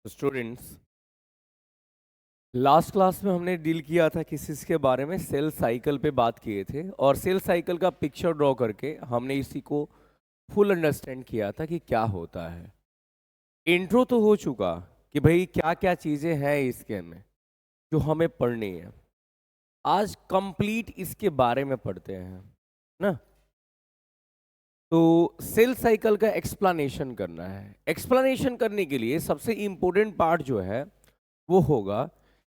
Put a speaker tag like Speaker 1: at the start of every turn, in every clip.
Speaker 1: Students, last class में हमने deal किया था किस चीज़ के बारे में। सेल साइकिल पे बात किए थे और सेल साइकिल का पिक्चर ड्रॉ करके हमने इसी को फुल अंडरस्टैंड किया था कि क्या होता है। इंट्रो तो हो चुका कि भाई क्या क्या चीज़ें हैं इसके में जो हमें पढ़नी है। आज कंप्लीट इसके बारे में पढ़ते हैं ना। तो सेल साइकिल का एक्सप्लेनेशन करना है। एक्सप्लेनेशन करने के लिए सबसे इंपॉर्टेंट पार्ट जो है वो होगा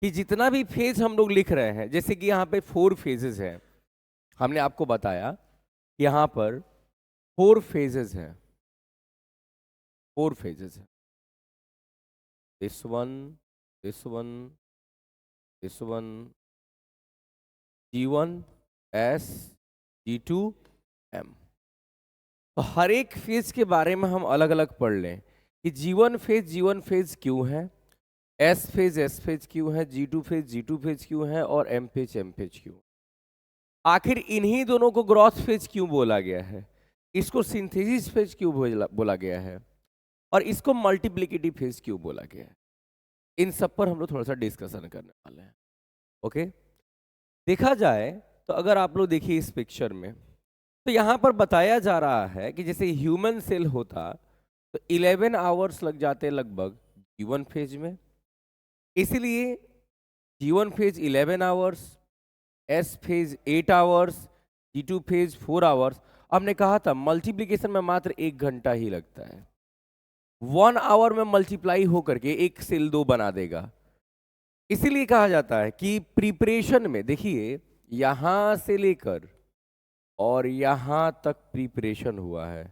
Speaker 1: कि जितना भी फेज हम लोग लिख रहे हैं, जैसे कि यहाँ पे 4 फेजेस हैं। हमने आपको बताया यहाँ पर 4 फेजेस हैं। 4 फेजेस हैं। This one, this one, this one, G1, S, G2, M। तो हर एक फेज के बारे में हम अलग अलग पढ़ लें कि G1 फेज क्यों है, एस फेज क्यों है, जी टू फेज क्यों है और एम फेज क्यों। आखिर इन्हीं दोनों को ग्रॉस फेज क्यों बोला गया है, इसको सिंथेसिस फेज क्यों बोला गया है और इसको मल्टीप्लिकेटिव फेज क्यों बोला गया है। इन सब पर हम लोग थोड़ा सा डिस्कशन करने वाले हैं। ओके, देखा जाए तो अगर आप लोग देखिए इस पिक्चर में, तो यहाँ पर बताया जा रहा है कि जैसे ह्यूमन सेल होता तो 11 आवर्स लग जाते लगभग जीवन फेज में। इसलिए जीवन phase 11 hours, S phase 8 hours, G2 phase 4 hours. हमने कहा था मल्टीप्लिकेशन में मात्र 1 घंटा ही लगता है। 1 आवर में मल्टीप्लाई होकर के एक सेल 2 बना देगा। इसीलिए कहा जाता है कि प्रिपरेशन में देखिए यहां से लेकर और यहां तक प्रिपरेशन हुआ है,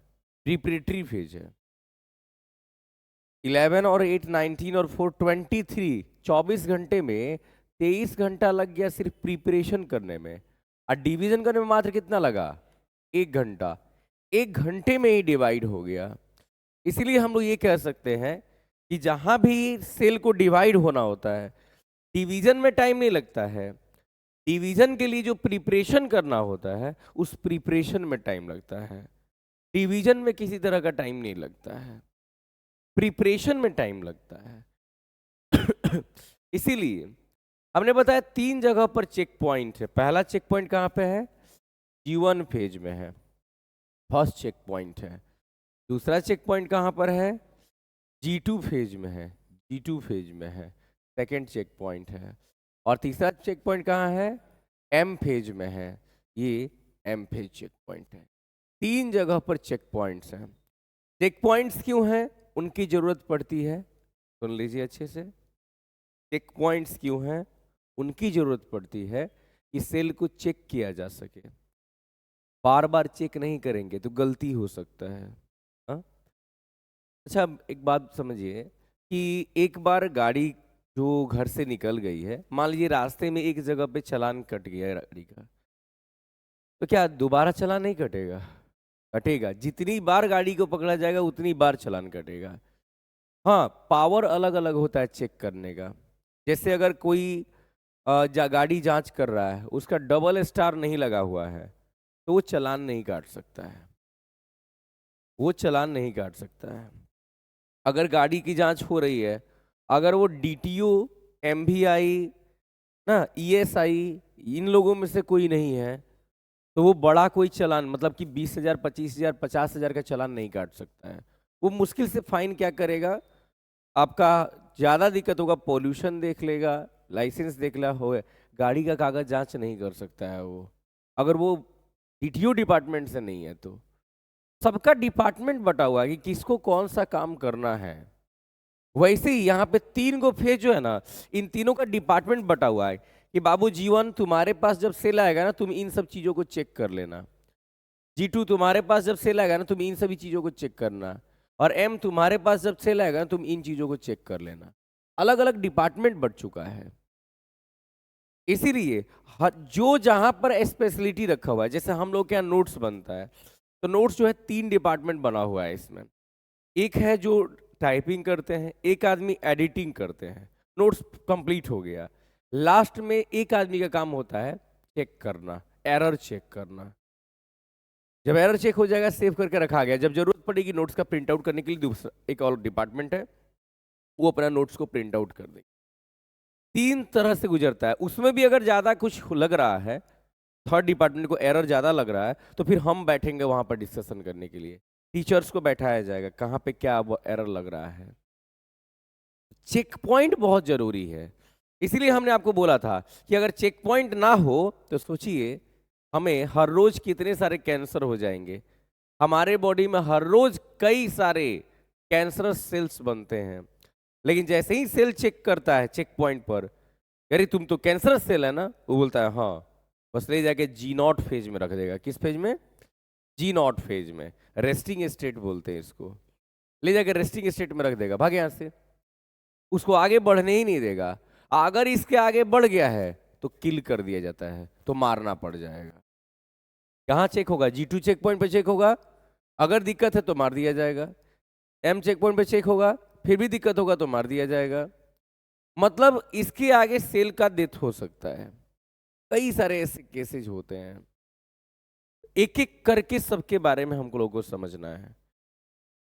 Speaker 1: प्रिपरेटरी फेज है। 11 और 8 19 और 4 23, 24 घंटे में 23 घंटा लग गया सिर्फ प्रिपरेशन करने में। और डिवीजन करने में मात्र कितना लगा, 1 घंटा। 1 घंटे में ही डिवाइड हो गया। इसीलिए हम लोग ये कह सकते हैं कि जहां भी सेल को डिवाइड होना होता है, डिवीजन में टाइम नहीं लगता है। डिवीजन के लिए जो प्रिपरेशन करना होता है उस प्रिपरेशन में टाइम लगता है। डिवीजन में किसी तरह का टाइम नहीं लगता है, प्रिपरेशन में टाइम लगता है। इसीलिए हमने बताया 3 जगह पर चेक पॉइंट है। पहला चेक पॉइंट कहाँ पे है, G1 फेज में है, फर्स्ट चेक पॉइंट है। दूसरा चेक पॉइंट कहाँ पर है, G2 फेज में है, G2 फेज में है, सेकेंड चेक पॉइंट है। और तीसरा चेक पॉइंट कहाँ है, M फेज में है, ये M फेज चेक पॉइंट है। 3 जगह पर चेक पॉइंट्स हैं। चेक पॉइंट्स क्यों हैं, उनकी जरूरत पड़ती है, सुन लीजिए अच्छे से। चेक पॉइंट्स क्यों हैं, उनकी जरूरत पड़ती है कि सेल को चेक किया जा सके। बार बार चेक नहीं करेंगे तो गलती हो सकता है। हाँ? अच्छा, एक बात समझिए कि एक बार गाड़ी जो घर से निकल गई है, मान लीजिए रास्ते में एक जगह पे चालान कट गया है गाड़ी का, तो क्या दोबारा चालान नहीं कटेगा, कटेगा। जितनी बार गाड़ी को पकड़ा जाएगा उतनी बार चालान कटेगा। हाँ, पावर अलग अलग होता है चेक करने का। जैसे अगर कोई गाड़ी जांच कर रहा है, उसका डबल स्टार नहीं लगा हुआ है, तो वो चालान नहीं काट सकता है, वो चालान नहीं काट सकता है। अगर गाड़ी की जांच हो रही है, अगर वो DTO, MVI ना, ESI, इन लोगों में से कोई नहीं है, तो वो बड़ा कोई चालान मतलब कि 20,000, 25,000, 50,000 का चालान नहीं काट सकता है। वो मुश्किल से फाइन क्या करेगा, आपका ज़्यादा दिक्कत होगा, पोल्यूशन देख लेगा, लाइसेंस देख ला हो, गाड़ी का कागज जांच नहीं कर सकता है वो, अगर वो DTO डिपार्टमेंट से नहीं है तो। सबका डिपार्टमेंट बटा हुआ है कि किसको कौन सा काम करना है। वैसे ही यहाँ पे 3 गो फेज जो है ना, इन तीनों का डिपार्टमेंट बटा हुआ है कि बाबू G1 तुम्हारे पास जब सेल आएगा ना, तुम इन सब चीजों को चेक कर लेना। G2 तुम्हारे पास जब सेल आएगा ना, तुम इन सभी चीजों को चेक करना। और M तुम्हारे पास जब सेल आएगा ना, तुम इन चीजों को चेक कर लेना। अलग अलग डिपार्टमेंट बढ़ चुका है। इसीलिए जो जहां पर स्पेशलिटी रखा हुआ है, जैसे हम लोग के यहाँ नोट्स बनता है, तो नोट्स जो है 3 डिपार्टमेंट बना हुआ है इसमें। एक है जो टाइपिंग करते हैं, एक आदमी एडिटिंग करते हैं, नोट्स कंप्लीट हो गया। लास्ट में एक आदमी का काम होता है चेक करना, एरर चेक करना। जब एरर चेक हो जाएगा, सेव करके रखा गया, जब जरूरत पड़ेगी नोट्स का प्रिंट आउट करने के लिए दूसरा एक और डिपार्टमेंट है। वो अपना नोट्स को प्रिंट आउट कर देंगे। 3 तरह से गुजरता है। उसमें भी अगर ज़्यादा कुछ लग रहा है, थर्ड डिपार्टमेंट को एरर ज़्यादा लग रहा है, तो फिर हम बैठेंगे वहाँ पर डिस्कशन करने के लिए। टीचर्स को बैठाया जाएगा कहाँ पे क्या एरर लग रहा है। चेक पॉइंट बहुत ज़रूरी है। इसीलिए हमने आपको बोला था कि अगर चेक पॉइंट ना हो तो सोचिए हमें हर रोज कितने सारे कैंसर हो जाएंगे। हमारे बॉडी में हर रोज कई सारे कैंसरस सेल्स बनते हैं, लेकिन जैसे ही सेल चेक करता है चेक पॉइंट पर, अरे तुम तो कैंसरस सेल है ना, वो बोलता है हाँ, बस ले जाके जी नॉट फेज में रख देगा। किस फेज में? जी नॉट फेज में, रेस्टिंग स्टेट बोलते हैं इसको। ले जाके रेस्टिंग स्टेट में रख देगा, भाग यहां से, उसको आगे बढ़ने ही नहीं देगा। अगर इसके आगे बढ़ गया है तो किल कर दिया जाता है, तो मारना पड़ जाएगा। कहाँ चेक होगा? G2 चेक पॉइंट पे चेक होगा, अगर दिक्कत है तो मार दिया जाएगा। M चेक पॉइंट पे चेक होगा, फिर भी दिक्कत होगा तो मार दिया जाएगा। मतलब इसके आगे सेल का डेथ हो सकता है। कई सारे ऐसे केसेज होते हैं, एक एक करके सबके बारे में हमको लोगों को समझना है।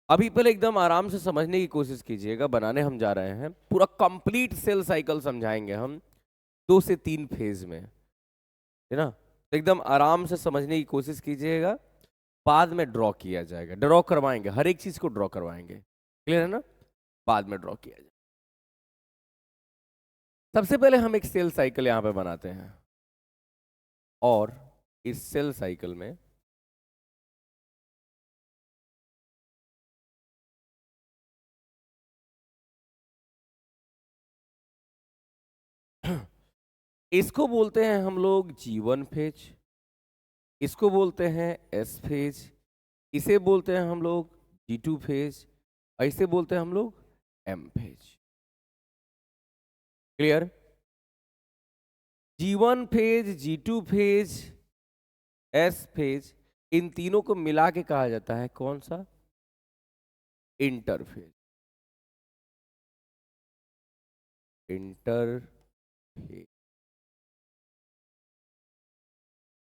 Speaker 1: अभी पहले एकदम आराम से समझने की कोशिश कीजिएगा, बनाने हम जा रहे हैं पूरा कंप्लीट सेल साइकिल समझाएंगे हम 2 से 3 फेज में, है ना। तो एकदम आराम से समझने की कोशिश कीजिएगा, बाद में ड्रॉ किया जाएगा, ड्रॉ करवाएंगे, हर एक चीज को ड्रॉ करवाएंगे, क्लियर है ना। बाद में ड्रॉ किया जाएगा। सबसे पहले हम एक सेल साइकिल यहां पे बनाते हैं, और इस सेल साइकिल में इसको बोलते हैं हम लोग G1 फेज, इसको बोलते हैं S फेज, इसे बोलते हैं हम लोग G2 फेज, और इसे बोलते हैं हम लोग M phase. Clear? G1 phase, G2 phase, S phase, इन तीनों को मिला के कहा जाता है कौन सा? इंटरफेज। इंटरफेज,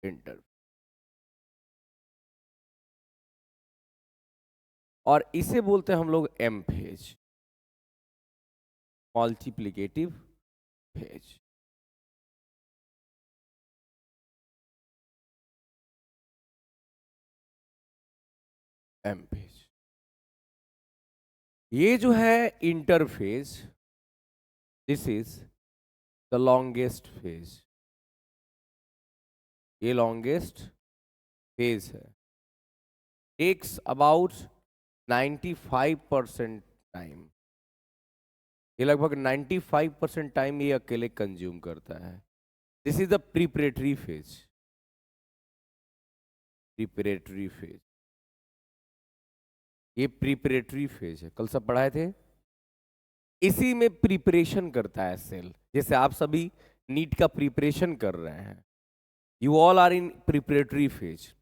Speaker 1: इंटर, और इसे बोलते हैं हम लोग M phase, multiplicative phase. M phase, ये जो है interphase, this is the longest phase, ये लॉन्गेस्ट फेज है, टेक्स अबाउट 95% टाइम, ये लगभग 95% टाइम ये अकेले कंज्यूम करता है। This is the preparatory phase, preparatory phase, ये प्रिपरेटरी फेज है, कल सब पढ़ाए थे। इसी में प्रिपरेशन करता है सेल, जैसे आप सभी नीट का प्रिपरेशन कर रहे हैं, you all are in preparatory phase.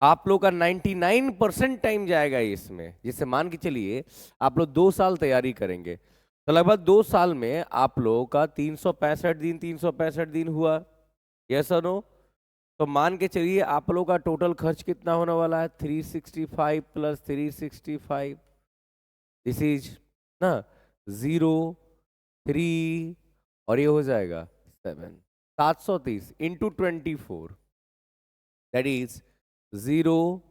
Speaker 1: आप लोग का 99% टाइम जाएगा इसमें। जैसे मान के चलिए आप लोग 2 साल तैयारी करेंगे, तो लगभग 2 साल में आप लोगों का 365 दिन हुआ, यस और नो। तो मान के चलिए आप लोग का टोटल खर्च कितना होने वाला है? 365 प्लस 365, दिस इज ना 0, 3, और ये हो जाएगा 7, 730 इंटू 24, दैट इज 0,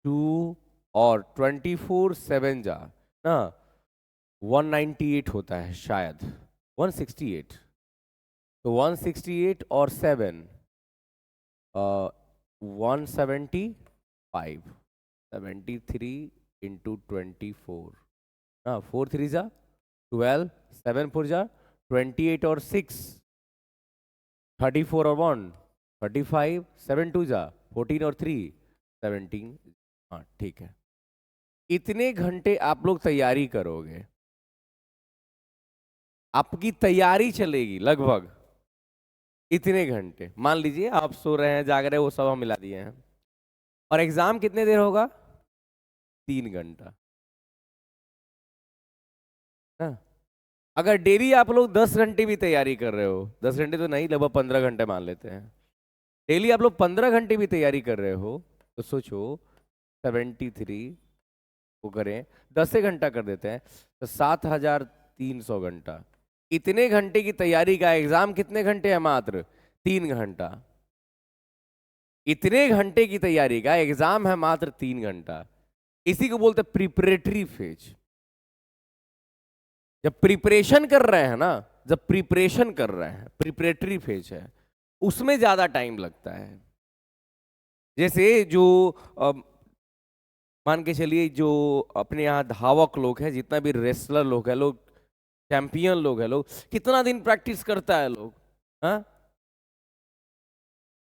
Speaker 1: 2 और 24, 7 जा ना 198 होता है शायद, 168। तो 168 और 7, 175, 73 इंटू 24 ना, 4 3 जा 12, 7 4 जा 28 और 6, 34 और 1 35, 7 2 जा 14 और 3 17। हाँ ठीक है, इतने घंटे आप लोग तैयारी करोगे, आपकी तैयारी चलेगी लगभग इतने घंटे। मान लीजिए आप सो रहे हैं, जाग रहे हैं, वो सब हम मिला दिए हैं, और एग्जाम कितने देर होगा? 3 घंटा ना। अगर डेली आप लोग 10 घंटे भी तैयारी कर रहे हो, 10 घंटे तो नहीं, लगभग 15 घंटे मान लेते हैं, डेली आप लोग 15 घंटे भी तैयारी कर रहे हो, तो सोचो 73 वो करें, 10 घंटा कर देते हैं तो 7,300 घंटा। इतने घंटे की तैयारी का एग्जाम कितने घंटे है? मात्र 3 घंटा। इतने घंटे की तैयारी का एग्जाम है मात्र 3 घंटा। इसी को बोलते हैं प्रिपरेटरी फेज। जब प्रिपरेशन कर रहे हैं ना, जब प्रिपरेशन कर रहे हैं, प्रिपरेटरी फेज है, उसमें ज्यादा टाइम लगता है। जैसे जो मान के चलिए जो अपने यहाँ धावक लोग हैं, जितना भी रेसलर लोग हैं, लोग चैंपियन लोग हैं, लोग कितना दिन प्रैक्टिस करता है लोग, हाँ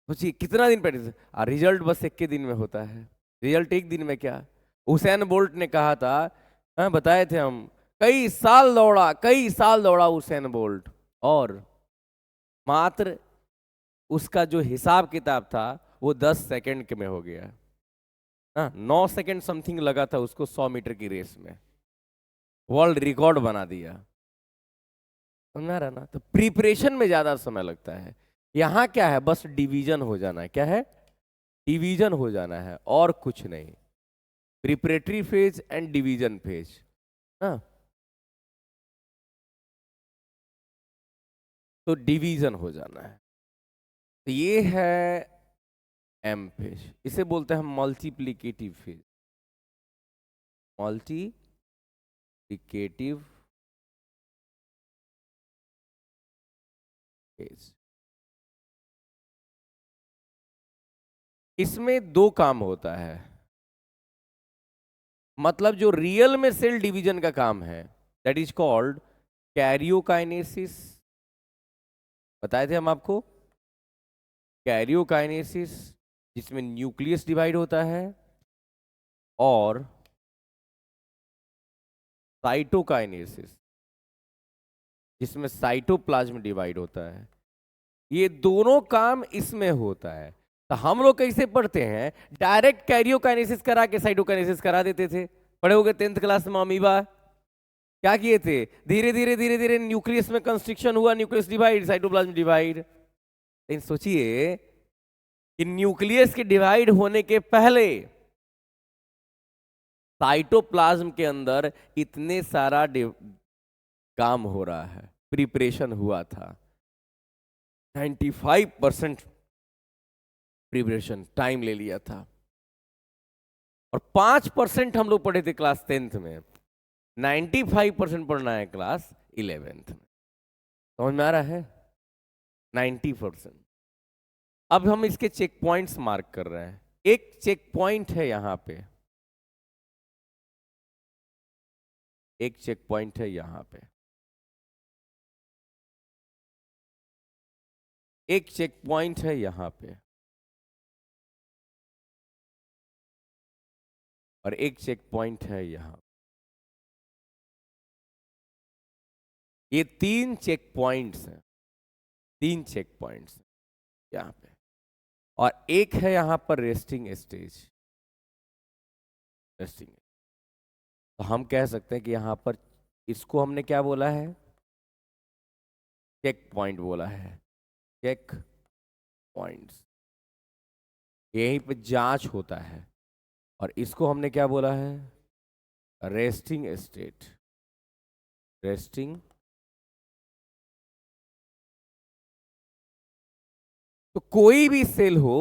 Speaker 1: सोचिए कितना दिन प्रैक्टिस। रिजल्ट बस एक के दिन में होता है। रिजल्ट एक दिन में क्या, हुसैन बोल्ट ने कहा था, हाँ बताए थे हम, कई साल दौड़ा, कई साल दौड़ा हुसैन बोल्ट, और मात्र उसका जो हिसाब किताब था वो 10 सेकंड के में हो गया। हाँ 9 सेकंड समथिंग लगा था उसको 100 मीटर की रेस में, वर्ल्ड रिकॉर्ड बना दिया। समझा रहा ना? तो प्रिपरेशन में ज्यादा समय लगता है। यहाँ क्या है, बस डिवीजन हो जाना है। क्या है? डिवीजन हो जाना है और कुछ नहीं। Preparatory phase and division phase. हाँ तो डिवीजन हो जाना है। तो ये है एम फेज, इसे बोलते हैं मल्टीप्लीकेटिव फेज। Multiplicative phase. इसमें दो काम होता है, मतलब जो रियल में सेल डिवीजन का काम है, दैट इज कॉल्ड कैरियोकाइनेसिस। बताए थे हम आपको, कैरियोकाइनेसिस, जिसमें न्यूक्लियस डिवाइड होता है, और साइटोकाइनेसिस, जिसमें साइटोप्लाज्म डिवाइड होता है। ये दोनों काम इसमें होता है। तो हम लोग कैसे पढ़ते हैं, डायरेक्ट कैरियोकाइनेसिस करा के साइटोकाइनेसिस करा देते थे। पढ़े होगे 10th क्लास में अमीबा, क्या किए थे, धीरे धीरे धीरे धीरे न्यूक्लियस में कंस्ट्रिक्शन हुआ, न्यूक्लियस डिवाइड, साइटोप्लाज्म डिवाइड। लेकिन सोचिए कि न्यूक्लियस के डिवाइड होने के पहले साइटोप्लाज्म के अंदर इतने सारा काम हो रहा है, प्रिपरेशन हुआ था। 95% प्रिपरेशन टाइम ले लिया था, और 5% हम लोग पढ़े थे क्लास 10th में। 95% पढ़ना है क्लास 11th में। समझ में आ रहा है? 90%। अब हम इसके चेक पॉइंट्स मार्क कर रहे हैं। एक चेक पॉइंट है यहां पे, एक चेक पॉइंट है यहां पे, एक चेक पॉइंट है यहां पे, और एक चेक पॉइंट है यहां। ये 3 चेक पॉइंट्स हैं, 3 चेक पॉइंट्स यहां पे, और एक है यहां पर रेस्टिंग स्टेज। रेस्टिंग, तो हम कह सकते हैं कि यहां पर इसको हमने क्या बोला है, चेक पॉइंट बोला है। चेक पॉइंट्स, यहीं पे जांच होता है, और इसको हमने क्या बोला है, रेस्टिंग स्टेट। रेस्टिंग, तो कोई भी सेल हो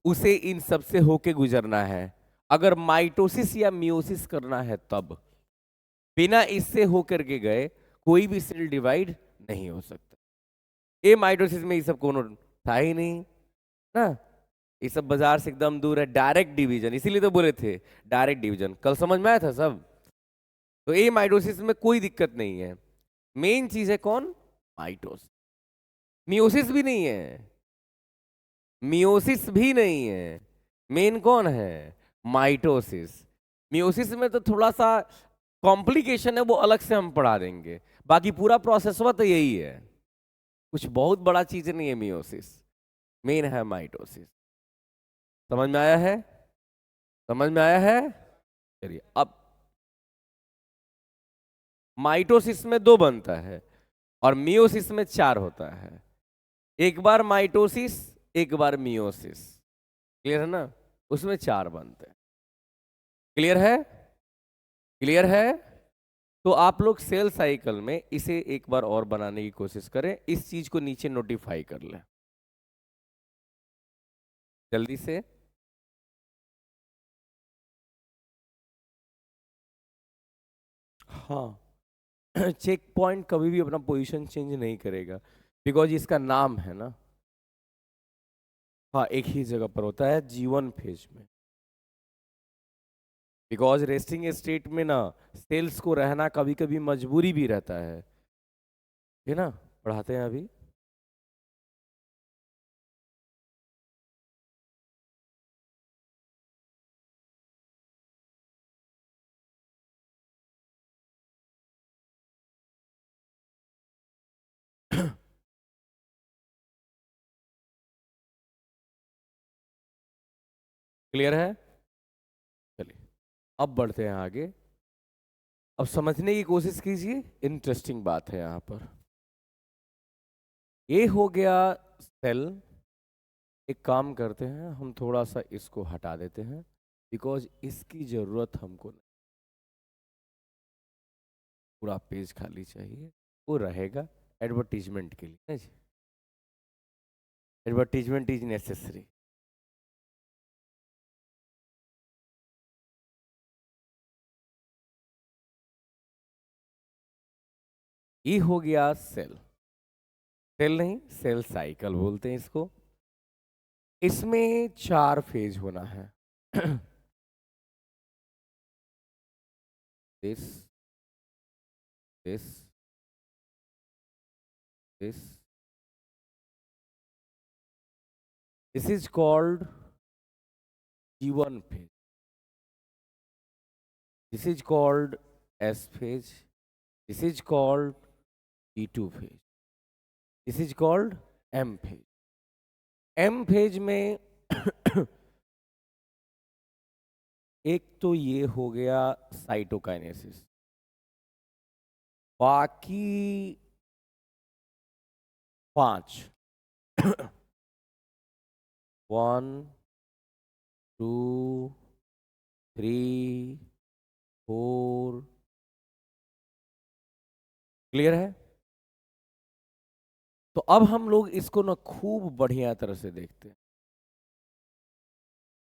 Speaker 1: उसे इन सब से होके गुजरना है। अगर माइटोसिस या मियोसिस करना है तब, बिना इससे होकर के गए कोई भी सेल डिवाइड नहीं हो सकता। ये माइटोसिस में ये सब कोनो था ही नहीं ना, ये सब बाजार से एकदम दूर है। डायरेक्ट डिवीजन, इसीलिए तो बोले थे डायरेक्ट डिवीजन। कल समझ में आया था सब? तो ये माइटोसिस में कोई दिक्कत नहीं है। मेन चीज है कौन, माइटोसिस। मियोसिस भी नहीं है, मियोसिस भी नहीं है, मेन कौन है, माइटोसिस। मियोसिस में तो थोड़ा सा कॉम्प्लिकेशन है, वो अलग से हम पढ़ा देंगे। बाकी पूरा प्रोसेस तो यही है, कुछ बहुत बड़ा चीज नहीं है मियोसिस। मेन है माइटोसिस। समझ में आया है? समझ में आया है? चलिए, अब माइटोसिस में 2 बनता है, और मियोसिस में 4 होता है। एक बार माइटोसिस, एक बार मियोसिस। क्लियर है ना? उसमें 4 बनते हैं। क्लियर है? क्लियर है? तो आप लोग सेल साइकिल में इसे एक बार और बनाने की कोशिश करें, इस चीज को नीचे नोटिफाई कर लें जल्दी से। हाँ, चेक पॉइंट कभी भी अपना पोजीशन चेंज नहीं करेगा, बिकॉज इसका नाम है ना। हाँ, एक ही जगह पर होता है जीवन फेज में, बिकॉज रेस्टिंग स्टेट में ना सेल्स को रहना कभी कभी मजबूरी भी रहता है ना। पढ़ाते हैं अभी। क्लियर है? चलिए, अब बढ़ते हैं आगे। अब समझने की कोशिश कीजिए, इंटरेस्टिंग बात है यहाँ पर। ये हो गया सेल। एक काम करते हैं, हम थोड़ा सा इसको हटा देते हैं, बिकॉज इसकी जरूरत हमको नहीं। पूरा पेज खाली चाहिए, वो रहेगा एडवर्टीजमेंट के लिए ना जी। Advertisement is necessary. ये हो गया सेल। सेल नहीं, सेल साइकिल बोलते हैं इसको। इसमें 4 फेज होना है। This, this, this, this is called G1 phase. This is called S phase. This is called G2 phase. This is called M phase. M phase में एक तो ये हो गया साइटोकाइनेसिस, बाकी 5 1 2 3 4। क्लियर है? तो अब हम लोग इसको ना खूब बढ़िया तरह से देखते हैं।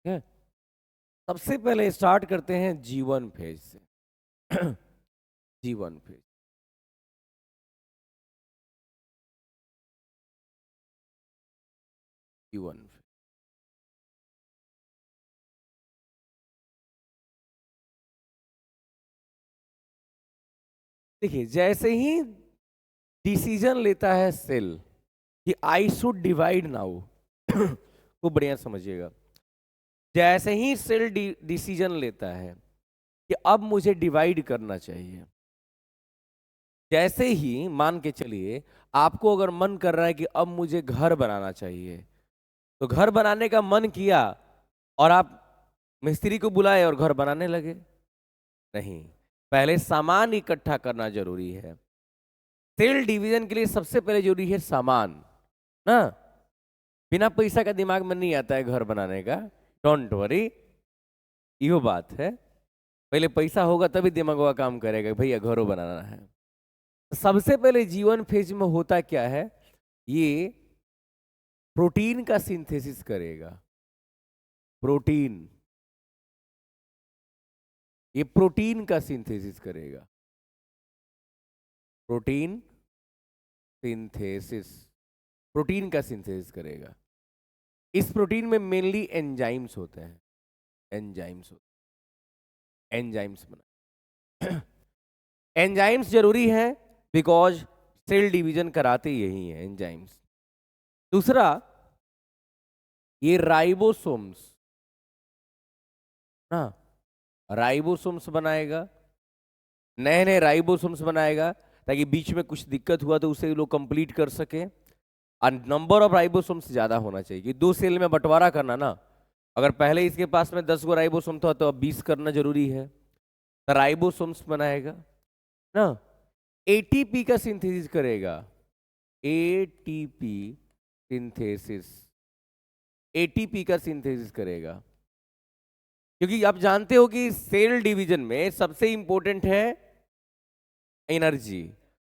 Speaker 1: ठीक है? सबसे पहले स्टार्ट करते हैं G1 फेज से। G1 phase. G1 phase. देखिए, जैसे ही डिसीजन लेता है सेल कि आई शुड डिवाइड नाउ, को बढ़िया समझिएगा। जैसे ही सेल डिसीजन लेता है कि अब मुझे डिवाइड करना चाहिए, जैसे ही मान के चलिए आपको अगर मन कर रहा है कि अब मुझे घर बनाना चाहिए, तो घर बनाने का मन किया और आप मिस्त्री को बुलाए और घर बनाने लगे? नहीं, पहले सामान इकट्ठा करना जरूरी है। सेल डिवीजन के लिए सबसे पहले जरूरी है सामान ना। बिना पैसा का दिमाग में नहीं आता है घर बनाने का, डोंट वरी, यो बात है। पहले पैसा होगा तभी दिमाग का काम करेगा, भैया घरों बनाना है। सबसे पहले जीवन फेज में होता क्या है, ये प्रोटीन का सिंथेसिस करेगा। प्रोटीन, ये प्रोटीन का सिंथेसिस करेगा। प्रोटीन सिंथेसिस, प्रोटीन का सिंथेसिस करेगा। इस प्रोटीन में मेनली एंजाइम्स होते हैं। एंजाइम्स होते, एंजाइम्स बना। एंजाइम्स जरूरी है बिकॉज सेल डिवीजन कराते यही है एंजाइम्स। दूसरा, ये राइबोसोम्स ना, राइबोसोम्स बनाएगा, नए नए राइबोसोम्स बनाएगा, ताकि बीच में कुछ दिक्कत हुआ तो उसे लोग कंप्लीट कर सके। और नंबर ऑफ राइबोसोम्स ज्यादा होना चाहिए कि 2 सेल में बंटवारा करना ना। अगर पहले इसके पास में 10 गो राइबोसोम था तो अब 20 करना जरूरी है, तो राइबोसोम्स बनाएगा ना। एटीपी का सिंथेसिस करेगा। एटीपी सिंथेसिस, एटीपी का सिंथेसिस करेगा। क्योंकि आप जानते हो कि सेल डिवीजन में सबसे इंपॉर्टेंट है एनर्जी।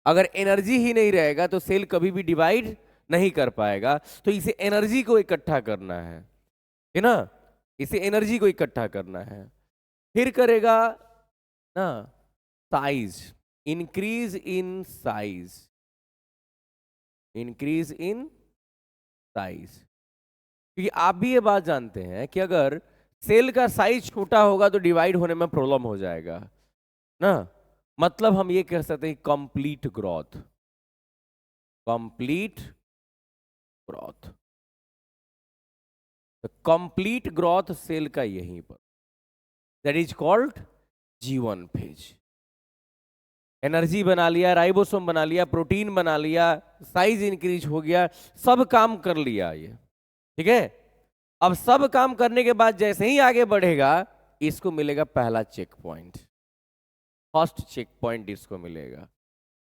Speaker 1: अगर एनर्जी ही नहीं रहेगा तो सेल कभी भी डिवाइड नहीं कर पाएगा। तो इसे एनर्जी को इकट्ठा करना है ना, इसे एनर्जी को इकट्ठा करना है। फिर करेगा ना size, increase in size, increase in size. क्योंकि आप भी ये बात जानते हैं कि अगर सेल का साइज छोटा होगा तो डिवाइड होने में प्रॉब्लम हो जाएगा ना। मतलब हम ये कह सकते हैं complete growth, complete growth, complete growth cell का यहीं पर, that is called G1 phase. Energy बना लिया, राइबोसोम बना लिया, प्रोटीन बना लिया, साइज इंक्रीज हो गया, सब काम कर लिया ये, ठीक है। अब सब काम करने के बाद जैसे ही आगे बढ़ेगा इसको मिलेगा पहला check point, first check point इसको मिलेगा,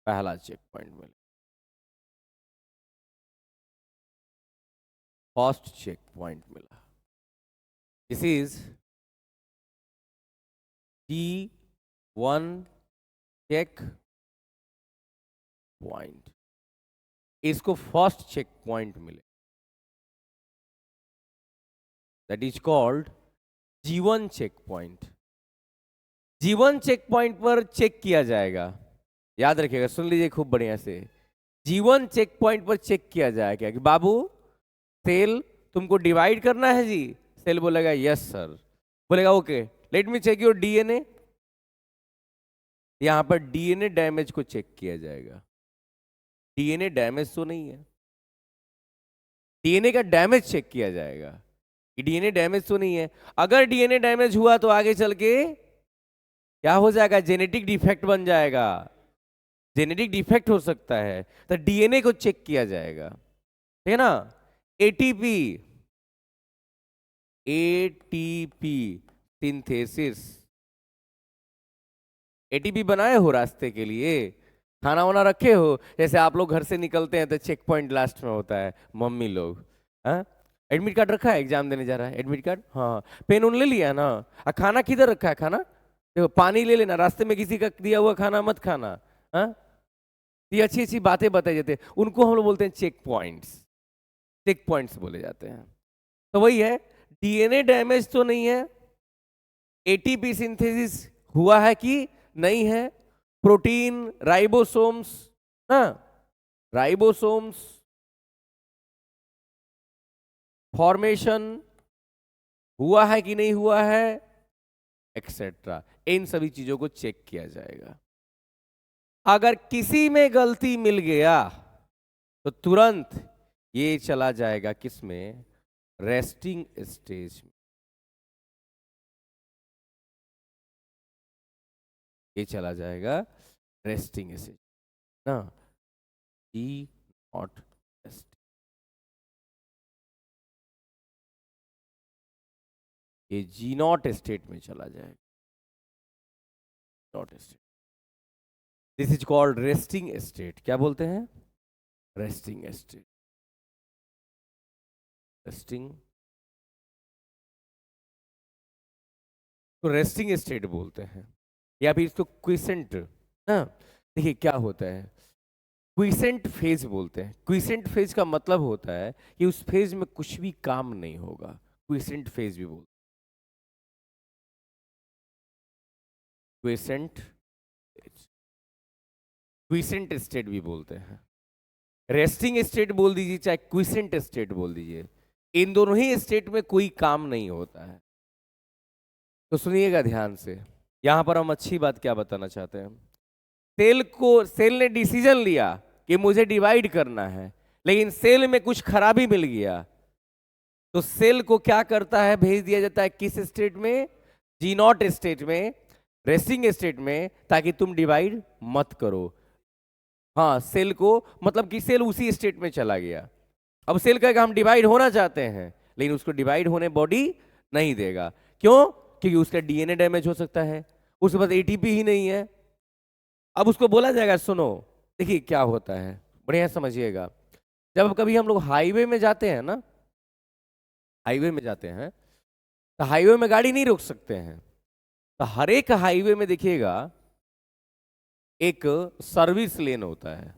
Speaker 1: पहला चेक पॉइंट मिलेगा, फर्स्ट चेक पॉइंट मिला। This is G1 check point, इसको फर्स्ट चेक पॉइंट मिले, that is called G1 check point. G1 check point पर चेक किया जाएगा, याद रखिएगा, सुन लीजिए खूब बढ़िया से। G1 चेक पॉइंट पर चेक किया जाएगा कि बाबू सेल तुमको डिवाइड करना है जी। सेल बोलेगा यस सर, बोलेगा okay let me check your DNA. यहां पर डीएनए डैमेज को चेक किया जाएगा। डीएनए डैमेज तो नहीं है, डीएनए का डैमेज चेक किया जाएगा कि डीएनए डैमेज तो नहीं है। अगर डीएनए डैमेज हुआ तो आगे चल के क्या हो जाएगा, जेनेटिक डिफेक्ट बन जाएगा, जेनेटिक डिफेक्ट हो सकता है, तो डीएनए को चेक किया जाएगा, ठीक है ना। एटीपी, एटीपी सिंथेसिस, एटीपी बनाए हो रास्ते के लिए, खाना वाना रखे हो, जैसे आप लोग घर से निकलते हैं तो चेक पॉइंट लास्ट में होता है, मम्मी लोग हाँ एडमिट कार्ड रखा है, एग्जाम देने जा रहा है, एडमिट कार्ड, हाँ पेन उन ले लिया ना, खाना किधर रखा है, खाना देखो, पानी ले लेना, रास्ते में किसी का दिया हुआ खाना मत खाना, हाँ। ये अच्छी अच्छी बातें बताई जाती है, उनको हम लोग बोलते हैं चेक पॉइंट्स, चेक पॉइंट्स बोले जाते हैं। तो वही है, डीएनए डैमेज तो नहीं है, एटीपी सिंथेसिस हुआ है कि नहीं है, प्रोटीन राइबोसोम्स ना, राइबोसोम्स फॉर्मेशन हुआ है कि नहीं हुआ है, एक्सेट्रा, इन सभी चीजों को चेक किया जाएगा। अगर किसी में गलती मिल गया तो तुरंत ये चला जाएगा किसमें, रेस्टिंग स्टेज में, ये चला जाएगा रेस्टिंग स्टेज ना, जी नॉट रेस्ट, ये जी नॉट स्टेट में चला जाएगा, not state, this is called resting state. क्या बोलते हैं, रेस्टिंग स्टेट, रेस्टिंग, तो रेस्टिंग स्टेट बोलते हैं, या फिर इसको क्विसेंट ना। देखिए क्या होता है, क्विसेंट फेज बोलते हैं। क्विसेंट फेज का मतलब होता है कि उस फेज में कुछ भी काम नहीं होगा, क्विसेंट फेज भी बोलते हैं, क्विसेंट, क्विसेंट स्टेट भी बोलते हैं। रेस्टिंग स्टेट बोल दीजिए चाहे क्विसेंट स्टेट बोल दीजिए, इन दोनों ही स्टेट में कोई काम नहीं होता है। तो सुनिएगा ध्यान से, यहां पर हम अच्छी बात क्या बताना चाहते हैं, सेल ने डिसीजन लिया कि मुझे डिवाइड करना है, लेकिन सेल में कुछ खराबी मिल गया, तो सेल को क्या करता है, भेज दिया जाता है किस स्टेट में, जी नॉट स्टेट में, रेस्टिंग स्टेट में, ताकि तुम डिवाइड मत करो। हाँ सेल को, मतलब कि सेल उसी स्टेट में चला गया। अब सेल कहेगा हम डिवाइड होना चाहते हैं, लेकिन उसको डिवाइड होने बॉडी नहीं देगा, क्यों, क्योंकि उसका डीएनए डैमेज हो सकता है, उसके पास एटीपी ही नहीं है। अब उसको बोला जाएगा सुनो, देखिए क्या होता है, बढ़िया समझिएगा, जब कभी हम लोग हाईवे में जाते हैं ना, हाईवे में जाते हैं तो हाईवे में गाड़ी नहीं रोक सकते हैं। तो हर एक हाईवे में देखिएगा एक सर्विस लेन होता है।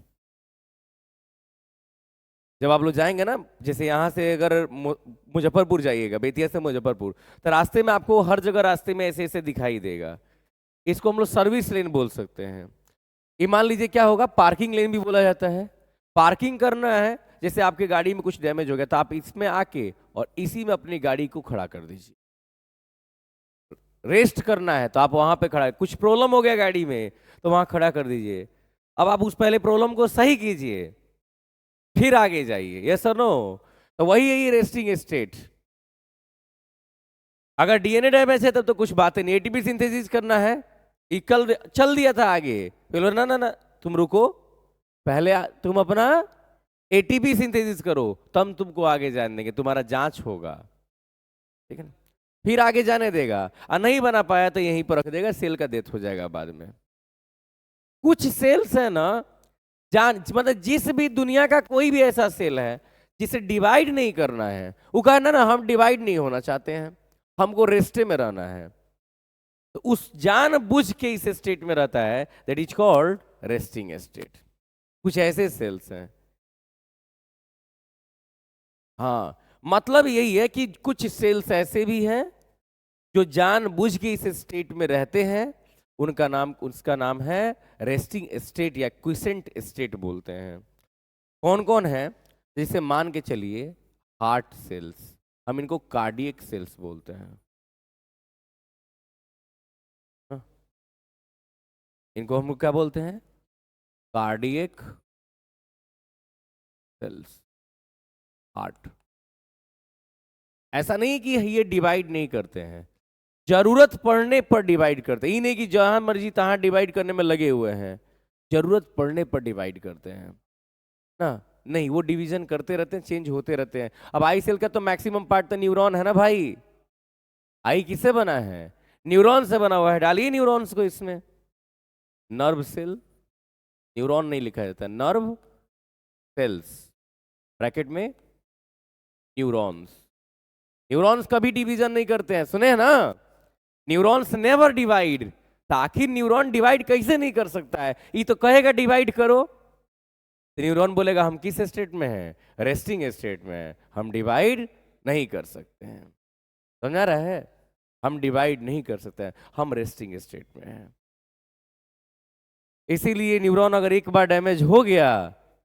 Speaker 1: जब आप लोग जाएंगे ना, जैसे यहां से अगर मुजफ्फरपुर जाइएगा, बेतिया से मुजफ्फरपुर, तो रास्ते में आपको हर जगह रास्ते में ऐसे ऐसे दिखाई देगा। इसको हम लोग सर्विस लेन बोल सकते हैं। ये मान लीजिए क्या होगा, पार्किंग लेन भी बोला जाता है। पार्किंग करना है, जैसे आपके गाड़ी में कुछ डैमेज हो गया तो आप इसमें आके और इसी में अपनी गाड़ी को खड़ा कर दीजिए। रेस्ट करना है तो आप वहां पे खड़ा, कुछ प्रॉब्लम हो गया गाड़ी में तो वहां खड़ा कर दीजिए। अब आप उस पहले प्रॉब्लम को सही कीजिए, फिर आगे जाइए। यस और नो? तो वही यही रेस्टिंग स्टेट। अगर डीएनए डैमेज है तब तो कुछ बात नहीं, एटीपी सिंथेसिस करना है, कल चल दिया था आगे, बोलो ना ना ना तुम रुको, पहले तुम अपना एटीपी सिंथेसिस करो, तब तुमको आगे जाने देंगे, तुम्हारा जांच होगा, ठीक है ना? फिर आगे जाने देगा। और नहीं बना पाया तो यहीं पर रख देगा, सेल का डेथ हो जाएगा बाद में। कुछ सेल्स है ना, जान मतलब जिस भी दुनिया का कोई भी ऐसा सेल है जिसे डिवाइड नहीं करना है, वो कहा ना हम डिवाइड नहीं होना चाहते हैं, हमको रेस्टे में रहना है, तो उस जान बुझ के इस स्टेट में रहता है, that is called resting state. कुछ ऐसे सेल्स हैं। हाँ, मतलब यही है कि कुछ सेल्स ऐसे भी हैं जो जानबूझ के इस स्टेट में रहते हैं, उसका नाम है रेस्टिंग स्टेट या क्विसेंट स्टेट बोलते हैं। कौन कौन है? जैसे मान के चलिए हार्ट सेल्स, हम इनको कार्डियक सेल्स बोलते हैं। हाँ? इनको हम क्या बोलते हैं? Cardiac cells, heart. ऐसा नहीं कि ये डिवाइड नहीं करते हैं, जरूरत पड़ने पर डिवाइड करते हैं। ये नहीं कि जहां मर्जी तहां डिवाइड करने में लगे हुए हैं, जरूरत पड़ने पर डिवाइड करते हैं ना। नहीं, वो डिवीजन करते रहते हैं, चेंज होते रहते हैं। अब आई सेल का तो मैक्सिमम पार्ट तो न्यूरॉन है ना भाई। आई किससे बना है? न्यूरॉन से बना हुआ है। डालिए न्यूरॉन्स को इसमें। नर्व सेल, न्यूरॉन नहीं लिखा जाता, नर्व सेल्स, ब्रैकेट में न्यूरॉन्स। न्यूरॉन्स कभी डिवीजन नहीं करते हैं, सुने हैं ना? Neurons never divide. तो आखिर न्यूरॉन डिवाइड कैसे नहीं कर सकता है? ये तो कहेगा डिवाइड करो, तो न्यूरॉन बोलेगा हम किस स्टेट में हैं? रेस्टिंग स्टेट में हैं, हम डिवाइड नहीं कर सकते हैं। समझा रहा है? हम डिवाइड नहीं कर सकते हैं, हम रेस्टिंग स्टेट में हैं। इसीलिए न्यूरॉन अगर एक बार डैमेज हो गया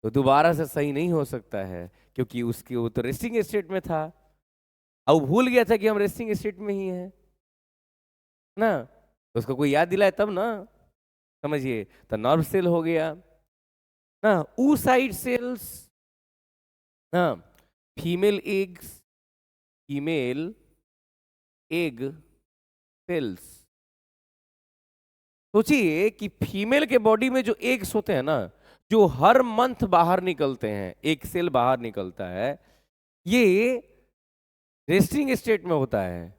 Speaker 1: तो दोबारा से सही नहीं हो सकता है, क्योंकि उसकी वो तो रेस्टिंग स्टेट में था, अब भूल गया था कि हम रेस्टिंग स्टेट में ही हैं ना। उसको कोई याद दिलाए तब ना, समझिए। तो नर्व सेल हो गया ना, oocyte सेल्स ना, female eggs, female egg cells. सोचिए कि फीमेल के बॉडी में जो एग्स होते हैं ना, जो हर मंथ बाहर निकलते हैं, एक सेल बाहर निकलता है, ये रेस्टिंग स्टेट में होता है।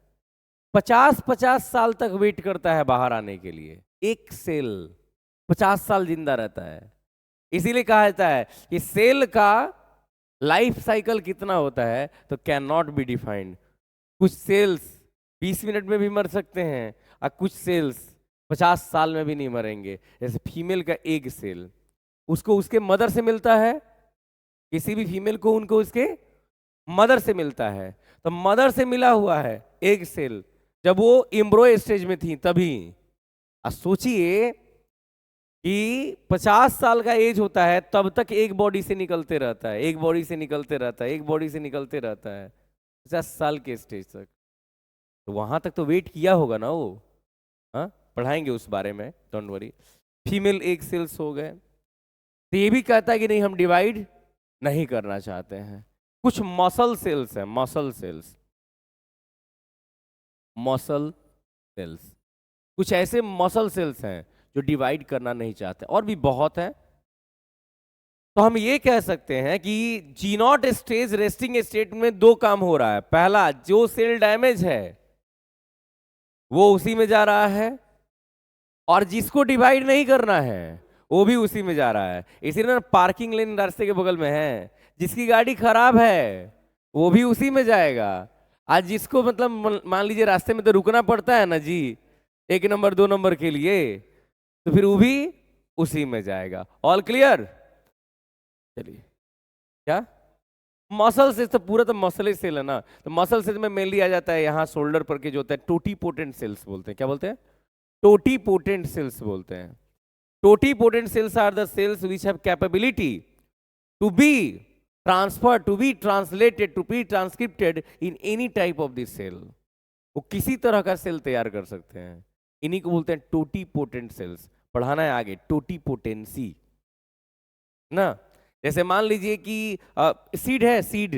Speaker 1: 50-50 साल तक वेट करता है बाहर आने के लिए। एक सेल 50 साल जिंदा रहता है। इसीलिए कहा जाता है कि सेल का लाइफ साइकिल कितना होता है तो कैन नॉट बी डिफाइंड। कुछ सेल्स 20 मिनट में भी मर सकते हैं और कुछ सेल्स 50 साल में भी नहीं मरेंगे। जैसे फीमेल का एग सेल, उसको उसके मदर से मिलता है, किसी भी फीमेल को उनको उसके मदर से मिलता है। तो मदर से मिला हुआ है एग सेल, जब वो एम्ब्रो स्टेज में थी तभी। अब सोचिए कि 50 साल का एज होता है तब तक एक बॉडी से निकलते रहता है, एक बॉडी से निकलते रहता है, एक बॉडी से निकलते रहता है 50 साल के स्टेज तक। तो वहां तक तो वेट किया होगा ना वो। हाँ, पढ़ाएंगे उस बारे में, don't worry. Female egg cells हो गए। तो ये भी कहता है कि नहीं हम डिवाइड नहीं करना चाहते हैं। कुछ मसल सेल्स हैं, मसल सेल्स, मसल सेल्स, कुछ ऐसे मसल सेल्स हैं जो डिवाइड करना नहीं चाहते, और भी बहुत है। तो हम ये कह सकते हैं कि जी नॉट स्टेज रेस्टिंग स्टेट में दो काम हो रहा है। पहला, जो सेल डैमेज है वो उसी में जा रहा है, और जिसको डिवाइड नहीं करना है वो भी उसी में जा रहा है। इसीलिए ना पार्किंग लेन रास्ते के बगल में है, जिसकी गाड़ी खराब है वो भी उसी में जाएगा, आज जिसको मतलब मान लीजिए रास्ते में तो रुकना पड़ता है ना जी, 1 नंबर 2 नंबर के लिए, तो फिर वो भी उसी में जाएगा। All clear? चलिए, क्या मसल से तो पूरा तो मसल सेल है ना, तो मसल सेल में मेनली आ जाता है यहाँ शोल्डर पर के जो होता है टोटीपोटेंट सेल्स बोलते हैं। क्या बोलते हैं? टोटीपोटेंट सेल्स बोलते हैं। Totipotent cells are the cells which have capability to be transfer, to be translated, to be transcripted in any type of this cell. वो किसी तरह का सेल तैयार कर सकते हैं, इन्हीं को बोलते हैं टोटीपोटेंट सेल्स। पढ़ाना है आगे टोटीपोटेंसी ना। जैसे मान लीजिए कि सीड है, सीड,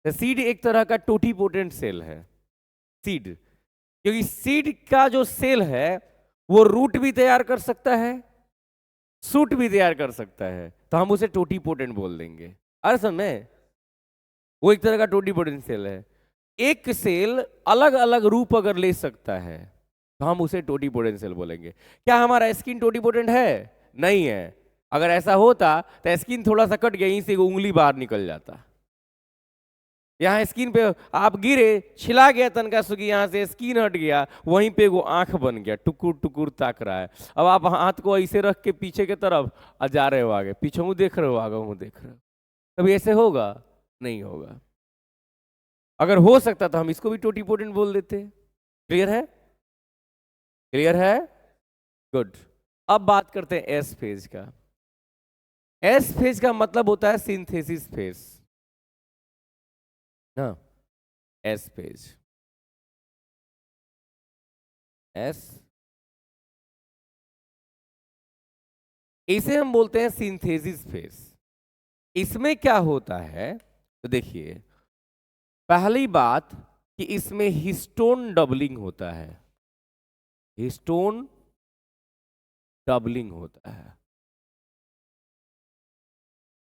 Speaker 1: सीड एक तरह का टोटीपोटेंट सेल है, सीड। क्योंकि सीड का जो सेल है वो रूट भी तैयार कर सकता है, सूट भी तैयार कर सकता है, तो हम उसे टोटीपोटेंट बोल देंगे। अरे समय वो एक तरह का टोटीपोटेंट सेल है। एक सेल अलग अलग रूप अगर ले सकता है तो हम उसे टोटीपोटेंट सेल बोलेंगे। क्या हमारा स्किन टोटीपोटेंट है? नहीं है। अगर ऐसा होता तो स्किन थोड़ा सा कट गया, यहीं से उंगली बाहर निकल जाता। यहाँ स्किन पे आप गिरे, छिला गया तनका सुखी, यहाँ से स्किन हट गया, वहीं पे वो आंख बन गया, टुकुर टुकुर ताक रहा है। अब आप हाथ को ऐसे रख के पीछे के तरफ जा रहे हो, आगे पीछे मुंह देख रहे हो, आगे मुंह देख रहे हो, कभी ऐसे होगा? नहीं होगा। अगर हो सकता तो हम इसको भी टोटीपोटेंट बोल देते। क्लियर है? क्लियर है? गुड। अब बात करते हैं एस फेज का। एस फेज का मतलब होता है सिंथेसिस फेज ना। एस फेज, एस, इसे हम बोलते हैं सिंथेसिस फेज। इसमें क्या होता है तो देखिए, पहली बात कि इसमें हिस्टोन डबलिंग होता है, हिस्टोन डबलिंग होता है।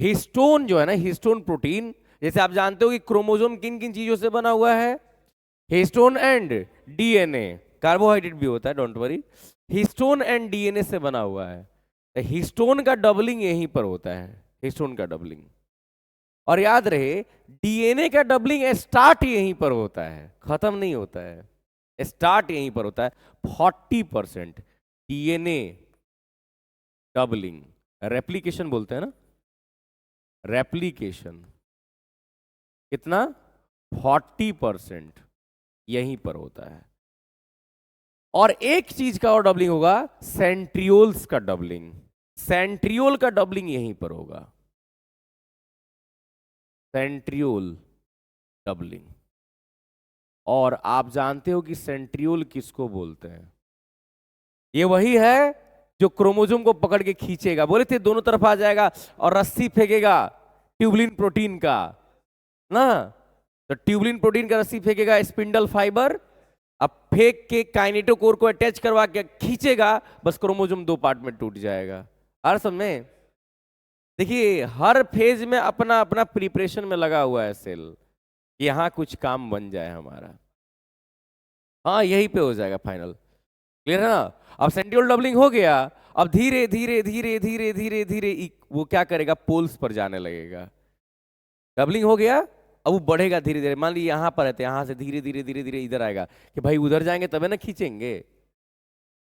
Speaker 1: हिस्टोन जो है ना, हिस्टोन प्रोटीन, जैसे आप जानते हो कि क्रोमोसोम किन किन चीजों से बना हुआ है? हिस्टोन एंड डीएनए, कार्बोहाइड्रेट भी होता है, don't worry. Histone and DNA से बना हुआ है। हिस्टोन का डबलिंग यहीं पर होता है, हिस्टोन का डबलिंग। और याद रहे, डीएनए का डबलिंग स्टार्ट यहीं पर होता है, खत्म नहीं होता है, स्टार्ट यहीं पर होता है। 40% डीएनए डबलिंग, रेप्लिकेशन बोलते हैं ना, रेप्लिकेशन कितना? 40% यहीं पर होता है। और एक चीज का और डबलिंग होगा, सेंट्रियोल्स का डबलिंग। सेंट्रियोल का डबलिंग यहीं पर होगा, सेंट्रियोल डबलिंग। और आप जानते हो कि सेंट्रियोल किसको बोलते हैं? ये वही है जो क्रोमोसोम को पकड़ के खींचेगा, बोले थे दोनों तरफ आ जाएगा और रस्सी फेंकेगा ट्यूबलिन प्रोटीन का ना। तो ट्यूबलिन प्रोटीन का रस्सी फेंकेगा स्पिंडल फाइबर, अब फेंक के काइनेटोकोर को अटैच करवा के खींचेगा, बस क्रोमोसोम 2 पार्ट में टूट जाएगा। हर समय देखिए, हर फेज में अपना अपना प्रिपरेशन में लगा हुआ है सेल, यहां कुछ काम बन जाए हमारा। हाँ, यही पे हो जाएगा फाइनल। क्लियर है ना? अब सेंट्रियोल डबलिंग हो गया, अब धीरे धीरे धीरे धीरे धीरे धीरे वो क्या करेगा? पोल्स पर जाने लगेगा। डबलिंग हो गया, अब वो बढ़ेगा धीरे धीरे। मान लीजिए यहाँ पर है तो यहाँ से धीरे धीरे धीरे धीरे इधर आएगा कि भाई उधर जाएंगे तबे ना खींचेंगे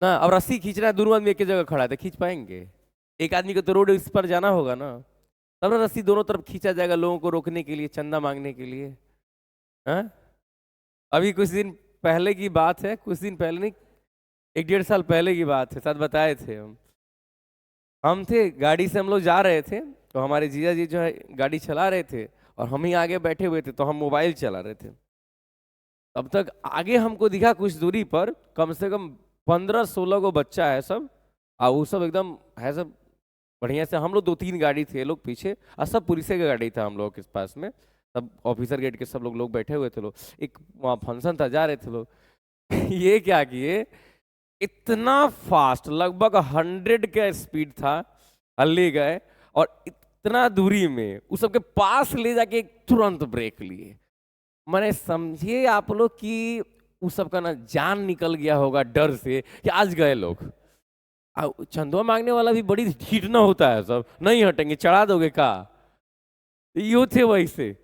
Speaker 1: ना। अब रस्सी खींचना है, दोनों आदमी एक ही जगह खड़ा है तो खींच पाएंगे? एक आदमी को तो रोड इस पर जाना होगा ना, तब ना रस्सी दोनों तरफ खींचा जाएगा, लोगों को रोकने के लिए, चंदा मांगने के लिए। हाँ, अभी कुछ दिन पहले की बात है, कुछ दिन पहले नहीं, 1-1.5 साल पहले की बात है, साथ बताए थे हम थे गाड़ी से, हम लोग जा रहे थे, तो हमारे जीजा जी जो है गाड़ी चला रहे थे और हम ही आगे बैठे हुए थे, तो हम मोबाइल चला रहे थे। तब तक आगे हमको दिखा कुछ दूरी पर कम से कम 15-16 को बच्चा है सब, और वो सब एकदम है सब बढ़िया से। हम लोग 2-3 गाड़ी थे, लोग पीछे, और सब पुलिस का गाड़ी था हम लोग के पास में, सब ऑफिसर गेट के सब लोग बैठे हुए थे। लोग एक वहाँ फंक्शन था, जा रहे थे लोग। ये क्या किए, इतना फास्ट, लगभग 100 का स्पीड था, ले गए और इतना दूरी में उस सबके पास ले जाके तुरंत ब्रेक लिए। मैंने समझिए आप लोग कि उस सबका ना जान निकल गया होगा डर से कि आज गए लोग। चंदवा मांगने वाला भी बड़ी ढीठ ना होता है, सब नहीं हटेंगे, चढ़ा दोगे का, यो थे वैसे।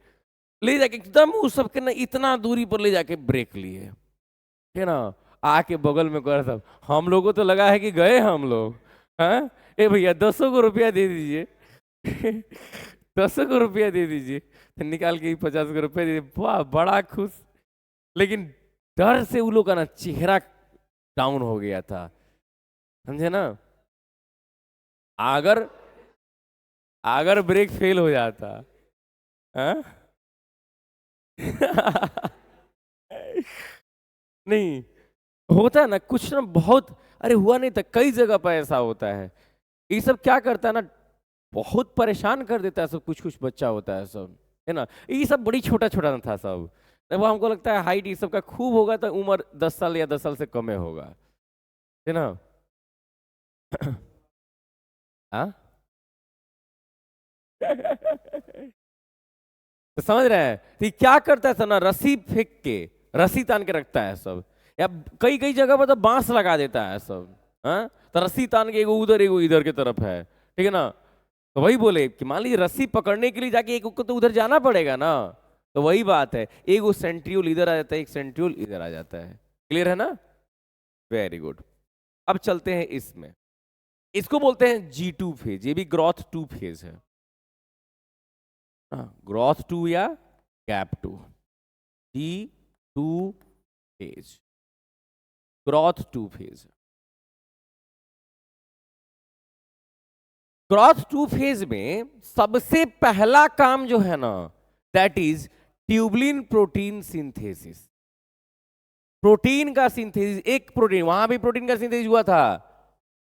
Speaker 1: ले जाके एकदम उस सबके ना इतना दूरी पर ले जाके ब्रेक लिए, है ना। आके बगल में कर सब, हम लोगों को तो लगा है कि गए हम लोग। हाँ, ए भैया 200 को रुपया दे दीजिए। 200 को रुपया दे दीजिए, तो निकाल के 50 को रुपया दे दिए। वाह, बड़ा खुश। लेकिन डर से उन लोग का ना चेहरा डाउन हो गया था, समझे ना। अगर अगर ब्रेक फेल हो जाता, हाँ? नहीं होता है ना कुछ ना बहुत। अरे हुआ नहीं था, कई जगह पर ऐसा होता है। ये सब क्या करता है ना, बहुत परेशान कर देता है सब। कुछ कुछ बच्चा होता है सब, है ना। ये सब बड़ी छोटा छोटा था सब। जब हमको लगता है हाइट ये सब का खूब होगा तो उम्र 10 साल या 10 साल से कम होगा, है ना। हाँ। तो समझ रहे हैं, तो ये क्या करता है सब ना, रस्सी फेंक के, रस्सी तान के रखता है सब। या कई कई जगह पर तो बांस लगा देता है सब। हाँ, तो रस्सी तान के एगो उधर एगो इधर की तरफ है, ठीक है ना। तो वही बोले कि मान लीजिए रस्सी पकड़ने के लिए जाके एक को तो उधर जाना पड़ेगा ना। तो वही बात है, एक वो सेंट्रियोल इधर आ जाता है, एक सेंट्रियोल इधर आ जाता है। क्लियर है ना। Very good. अब चलते हैं इसमें, इसको बोलते हैं G2 फेज। ये भी ग्रोथ 2 फेज है। ग्रोथ 2 या gap 2, G2 phase, growth 2 phase. Growth 2 phase में सबसे पहला काम जो है ना, that is tubulin protein synthesis. Protein का सिंथेसिस, एक प्रोटीन, वहां भी प्रोटीन का सिंथेसिस हुआ था,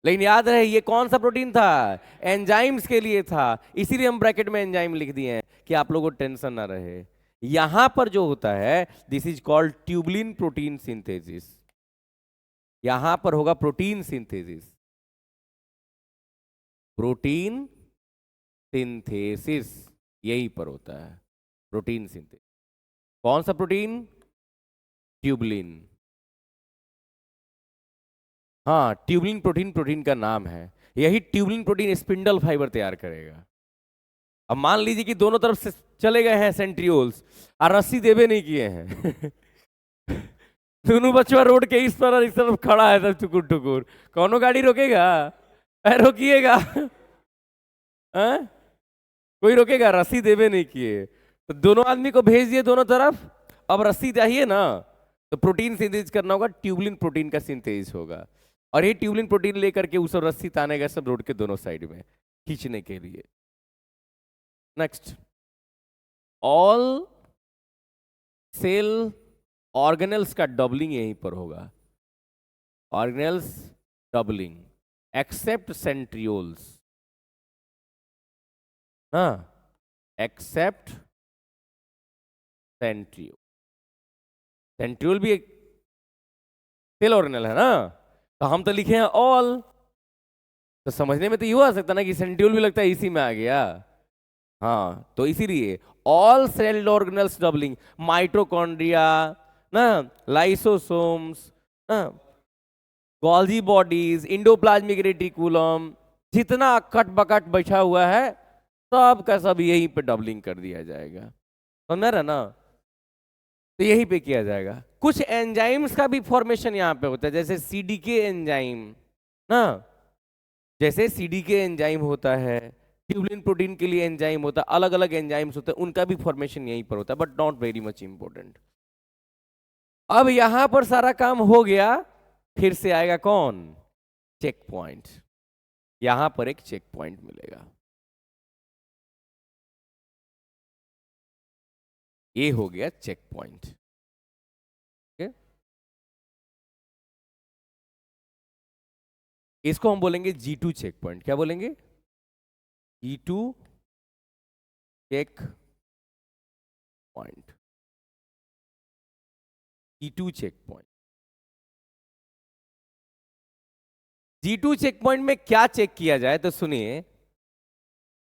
Speaker 1: लेकिन याद रहे ये कौन सा प्रोटीन था, एंजाइम्स के लिए था। इसीलिए हम ब्रैकेट में एंजाइम लिख दिए हैं कि आप लोगों को टेंशन ना रहे। यहां पर जो होता है this is called tubulin protein synthesis. यहां पर होगा प्रोटीन सिंथेसिस, प्रोटीन सिंथेसिस यहीं पर होता है, प्रोटीन सिंथेसिस। कौन सा प्रोटीन, ट्यूबलिन। हाँ, ट्यूबलिन प्रोटीन प्रोटीन का नाम है। यही ट्यूबलिन प्रोटीन स्पिंडल फाइबर तैयार करेगा। अब मान लीजिए कि दोनों तरफ से चले गए हैं सेंट्रियोल्स और रस्सी देवे नहीं किए हैं। दोनों बच्चा रोड के इस तरफ खड़ा है सब टुकुर टुकुर, कौनो गाड़ी रोकेगा, रोकिएगा। हाँ? कोई रोकेगा, रस्सी देवे नहीं किए तो दोनों आदमी को भेज दिए दोनों तरफ। अब रस्सी चाहिए ना, तो प्रोटीन सिंथेसिस करना होगा, ट्यूबलिन प्रोटीन का सिंथेसिस होगा। और ये ट्यूबलिन प्रोटीन लेकर के उस रस्सी तानेगा सब रोड के दोनों साइड में खींचने के लिए। नेक्स्ट, ऑल सेल ऑर्गेनल्स का डबलिंग यहीं पर होगा, ऑर्गेनल्स डबलिंग एक्सेप्ट सेंट्रियोल्स। हाँ, एक्सेप्ट सेंट्रियोल। सेंट्रियोल भी एक सेल ऑर्गेनल है ना, तो हम तो लिखे हैं ऑल, तो समझने में तो ये हो सकता ना कि सेंट्रियोल भी लगता है इसी में आ गया। हाँ, तो इसीलिए all cell organelles doubling, mitochondria ना, लाइसोसोम्स ना, गोल्जी बॉडीज, इंडोप्लाज्मिक रेटिकुलम, जितना कट बकट बैठा हुआ है सब का सब यहीं पे डबलिंग कर दिया जाएगा। समझ रहे ना, तो यहीं पे किया जाएगा। कुछ एंजाइम्स का भी फॉर्मेशन यहाँ पे होता है, जैसे सीडीके एंजाइम ना, जैसे सीडीके एंजाइम होता है, ट्यूबलिन प्रोटीन के लिए एंजाइम होता है, अलग अलग एंजाइम्स होते हैं, उनका भी फॉर्मेशन यहीं पर होता है, but not very much important. अब यहां पर सारा काम हो गया, फिर से आएगा कौन, चेक पॉइंट। यहां पर एक चेक पॉइंट मिलेगा, ये हो गया चेक पॉइंट। इसको हम बोलेंगे G2 चेक पॉइंट। क्या बोलेंगे, G2 check point, G2 check point. G2 check point में क्या चेक किया जाए, तो सुनिए,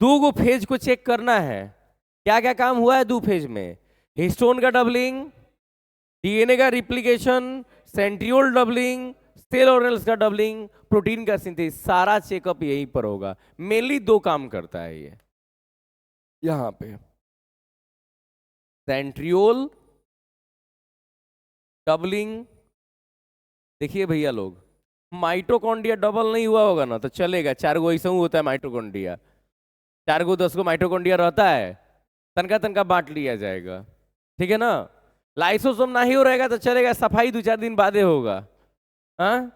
Speaker 1: दो गो फेज को चेक करना है। क्या क्या काम हुआ है दो फेज में, हिस्टोन का डबलिंग, डीएनए का replication, centriole doubling, cell organelles का डबलिंग, प्रोटीन का सिंथेसिस, सारा चेकअप यहीं पर होगा। मेनली दो काम करता है ये यहां पे। Centriole doubling. देखिए भैया लोग, माइटोकॉन्ड्रिया डबल नहीं हुआ होगा ना तो चलेगा, 4 गो ऐसा होता है माइटोकॉन्ड्रिया, 4 गो 10 गो माइटोकॉन्ड्रिया रहता है, तनका तनका बांट लिया जाएगा, ठीक है ना। लाइसोसोम ना ही हो रहेगा तो चलेगा, सफाई 2-4 दिन बादे होगा। हाँ,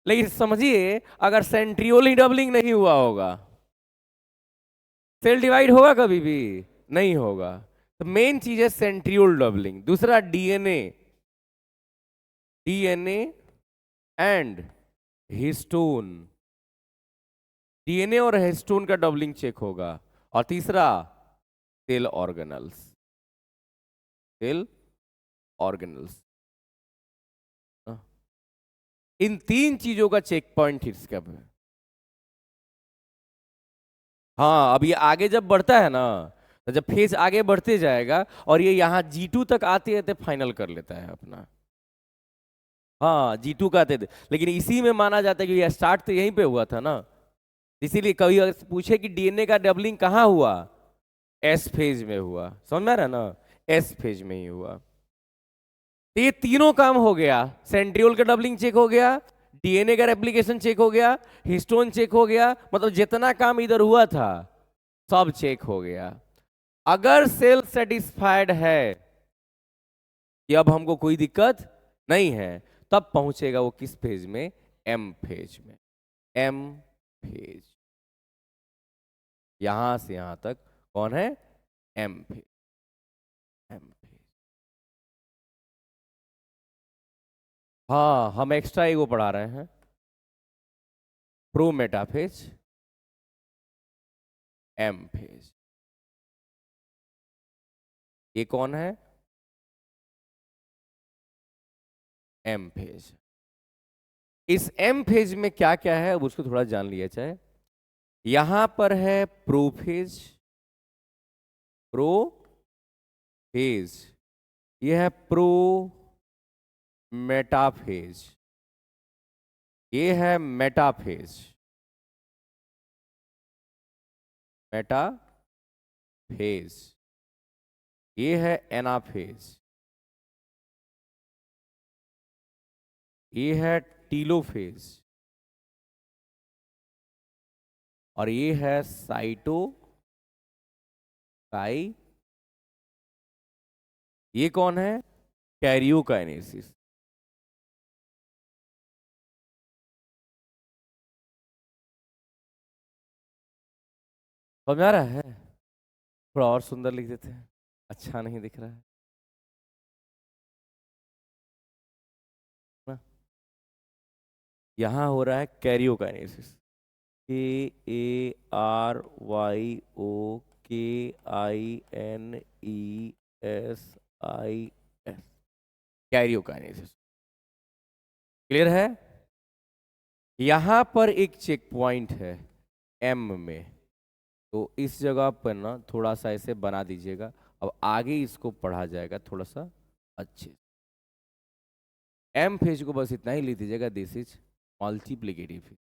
Speaker 1: लेकिन समझिए अगर सेंट्रियोल ही डबलिंग नहीं हुआ होगा, सेल डिवाइड होगा कभी भी नहीं होगा। तो मेन चीज है सेंट्रियोल डबलिंग। दूसरा DNA, DNA and histone, DNA और हिस्टोन का डबलिंग चेक होगा। और तीसरा सेल ऑर्गेनल्स, सेल ऑर्गेनल्स। इन 3 चीजों का चेक पॉइंट इसका है। हाँ, अब ये आगे जब बढ़ता है ना, तो जब फेज आगे बढ़ते जाएगा और ये यहाँ G2 तक आते आते फाइनल कर लेता है अपना। हाँ, G2 का आते थे, लेकिन इसी में माना जाता है कि ये स्टार्ट तो यहीं पे हुआ था ना। इसीलिए कभी अगर पूछे कि डीएनए का डबलिंग कहाँ हुआ, एस फेज में हुआ, समझ में आ रहा है ना, एस फेज में ही हुआ। तो ये तीनों काम हो गया, सेंट्रियोल का डबलिंग चेक हो गया, डीएनए का रेप्लिकेशन चेक हो गया, हिस्टोन चेक हो गया, मतलब जितना काम इधर हुआ था सब चेक हो गया। अगर सेल सेटिस्फाइड है कि अब हमको कोई दिक्कत नहीं है, तब पहुंचेगा वो किस फेज में, एम फेज में। एम फेज, यहां से यहां तक कौन है, एम फेज, एम फेज। हाँ, हम एक्स्ट्रा ईगो पढ़ा रहे हैं, प्रो मेटाफेज, एम फेज। ये कौन है, एम फेज। इस एम फेज में क्या क्या है अब उसको थोड़ा जान लिया जाए। यहां पर है प्रोफेज, प्रो फेज, ये है प्रो मेटाफेज, ये है मेटाफेज, मेटाफेज, ये है एनाफेज, ये है टीलोफेज, और ये है साइटोकाई। ये कौन है, कैरियोकाइनेसिस। समझ आ रहा है, थोड़ा और सुंदर लिख देते हैं, अच्छा नहीं दिख रहा है ना। यहां हो रहा है कैरियोकाइनेसिस, KARYOKINES, कैरियोकाइनेसिस। क्लियर है। यहां पर एक चेक पॉइंट है एम में, तो इस जगह पर ना थोड़ा सा ऐसे बना दीजिएगा। अब आगे इसको पढ़ा जाएगा थोड़ा सा अच्छे। एम फेज को बस इतना ही लिख दीजिएगा, this is multiplicative phase,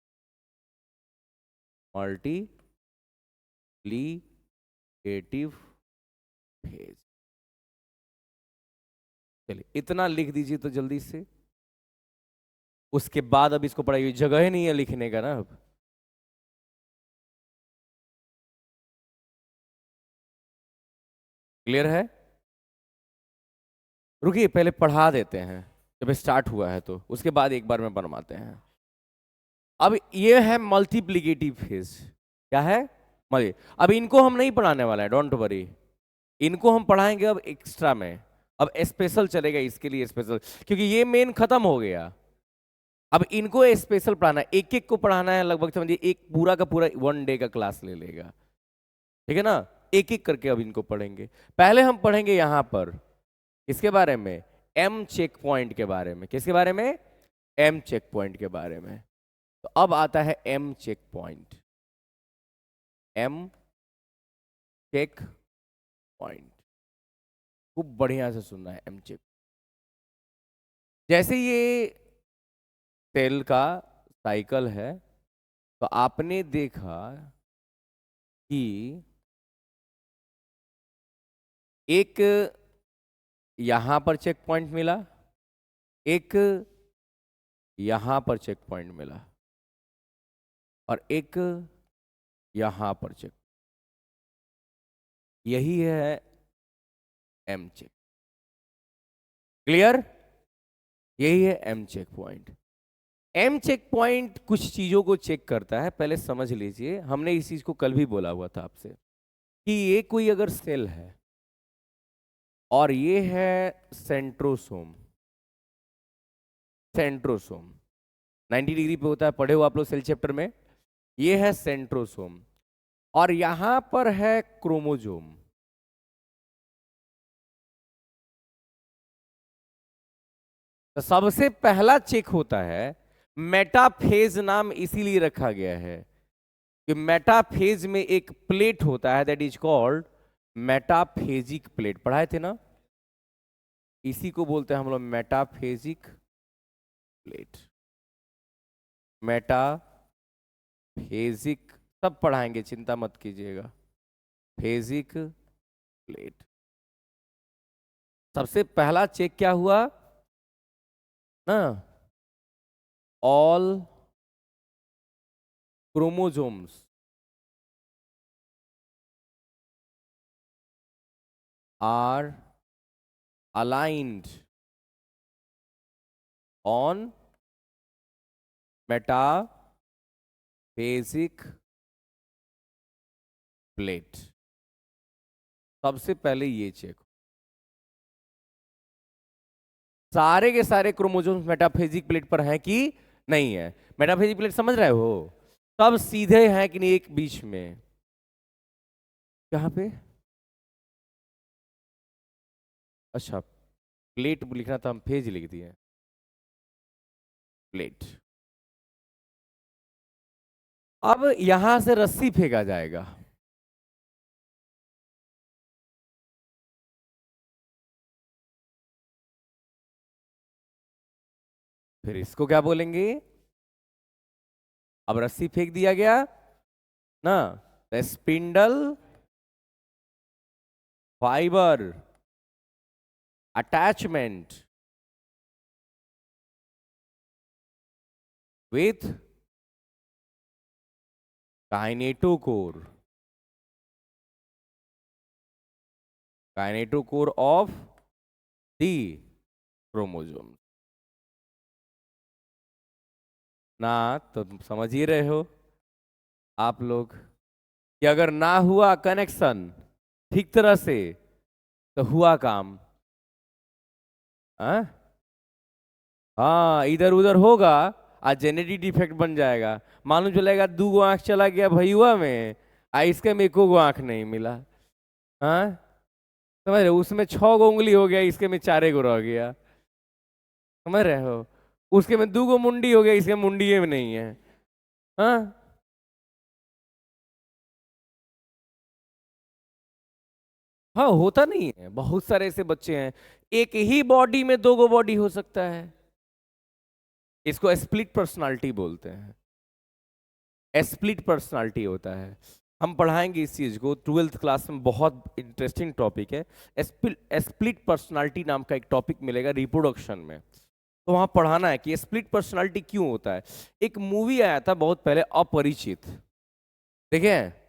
Speaker 1: multiplicative phase. चलिए इतना लिख दीजिए तो जल्दी से, उसके बाद अब इसको पढ़ाइए, जगह ही नहीं है लिखने का ना अब। क्लियर है। रुकिए पहले पढ़ा देते हैं, जब स्टार्ट हुआ है तो उसके बाद एक बार में बनवाते हैं। अब ये है मल्टीप्लीकेटिव फेज, क्या है, मल्टी। अब इनको हम नहीं पढ़ाने वाला है, डोंट वरी, इनको हम पढ़ाएंगे अब एक्स्ट्रा में। अब स्पेशल चलेगा इसके लिए, स्पेशल, क्योंकि ये मेन खत्म हो गया। अब इनको स्पेशल पढ़ाना है, एक एक को पढ़ाना है, लगभग समझिए एक पूरा का पूरा 1 डे का क्लास ले लेगा, ठीक है ना। एक एक करके अब इनको पढ़ेंगे। पहले हम पढ़ेंगे यहां पर इसके बारे में, एम चेक पॉइंट के बारे में। किसके बारे में, एम चेक पॉइंट के बारे में। तो अब आता है M check point, M check point, खूब बढ़िया से सुनना है। एम चेक, जैसे ये सेल का साइकिल है, तो आपने देखा कि एक यहां पर चेक पॉइंट मिला, एक यहां पर चेक पॉइंट मिला, और एक यहां पर चेक। यही है एम चेक। क्लियर? यही है M check point. M check point कुछ चीजों को चेक करता है, पहले समझ लीजिए। हमने इस चीज को कल भी बोला हुआ था आपसे कि ये कोई अगर सेल है और ये है सेंट्रोसोम। सेंट्रोसोम 90 डिग्री पे होता है, पढ़े हो आप लोग सेल चैप्टर में। ये है सेंट्रोसोम और यहां पर है क्रोमोजोम। तो सबसे पहला चेक होता है, मेटाफेज नाम इसीलिए रखा गया है कि मेटाफेज में एक प्लेट होता है, that is called metaphasic plate. पढ़ाए थे ना? इसी को बोलते हैं हम लोग मेटाफेजिक प्लेट। मेटाफेजिक सब पढ़ाएंगे, चिंता मत कीजिएगा। Phasic plate. सबसे पहला चेक क्या हुआ ना? All chromosomes are aligned on metaphasic plate। सबसे पहले ये चेक, सारे के सारे क्रोमोसोम्स मेटाफेजिक प्लेट पर हैं कि नहीं है। मेटाफेजिक प्लेट समझ रहे हो? सब सीधे हैं कि नहीं एक बीच में? कहां पे? अच्छा, प्लेट लिखना था, हम फेज लिख दिए। प्लेट। अब यहां से रस्सी फेंका जाएगा। फिर इसको क्या बोलेंगे? अब रस्सी फेंक दिया गया ना, spindle fibre attachment with kinetochore. Kinetochore of the chromosome. ना तो तुम समझ ही रहे हो आप लोग कि अगर ना हुआ कनेक्शन ठीक तरह से तो हुआ काम। हाँ हाँ, इधर उधर होगा, आज जेनेटिक डिफेक्ट बन जाएगा। मालूम चलेगा 2 आंख चला गया भैया में, इसके में 1 आंख नहीं मिला। हाँ समझ रहे हो? उसमें 6 उंगली हो गया, इसके में 4 रह गया। समझ रहे हो? उसके में 2 मुंडी हो गया, इसके मुंडी में नहीं है। हाँ हाँ, होता नहीं है। बहुत सारे ऐसे बच्चे हैं, एक ही बॉडी में 2 बॉडी हो सकता है। इसको स्प्लिट पर्सनालिटी बोलते हैं। स्प्लिट पर्सनालिटी होता है। हम पढ़ाएंगे इस चीज को 12th क्लास में, बहुत इंटरेस्टिंग टॉपिक है। स्प्लिट पर्सनालिटी नाम का एक टॉपिक मिलेगा रिप्रोडक्शन में, तो वहां पढ़ाना है कि स्प्लिट पर्सनालिटी क्यों होता है। एक मूवी आया था बहुत पहले, अपरिचित। देखे हैं?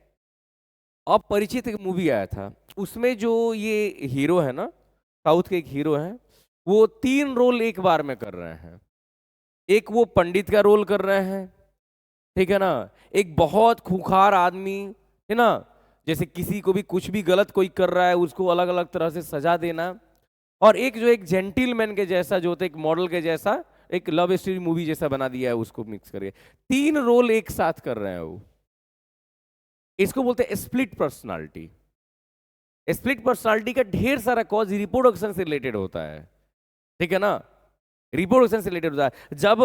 Speaker 1: अपरिचित एक मूवी आया था, उसमें जो ये हीरो है ना, साउथ के एक हीरो हैं, वो 3 रोल एक बार में कर रहे हैं। एक वो पंडित का रोल कर रहे हैं, ठीक है ना, एक बहुत खूंखार आदमी है ना, जैसे किसी को भी कुछ भी गलत कोई कर रहा है उसको अलग अलग तरह से सजा देना, और एक जो एक जेंटिलमैन के जैसा जो होता है, एक मॉडल के जैसा, एक लव स्टोरी मूवी जैसा बना दिया है, उसको मिक्स करके 3 रोल एक साथ कर रहे हैं वो। इसको बोलते हैं स्प्लिट पर्सनालिटी। स्प्लिट पर्सनालिटी का ढेर सारा कॉज रिप्रोडक्शन से रिलेटेड होता है, ठीक है ना। रिप्रोडक्शन से रिलेटेड होता है। जब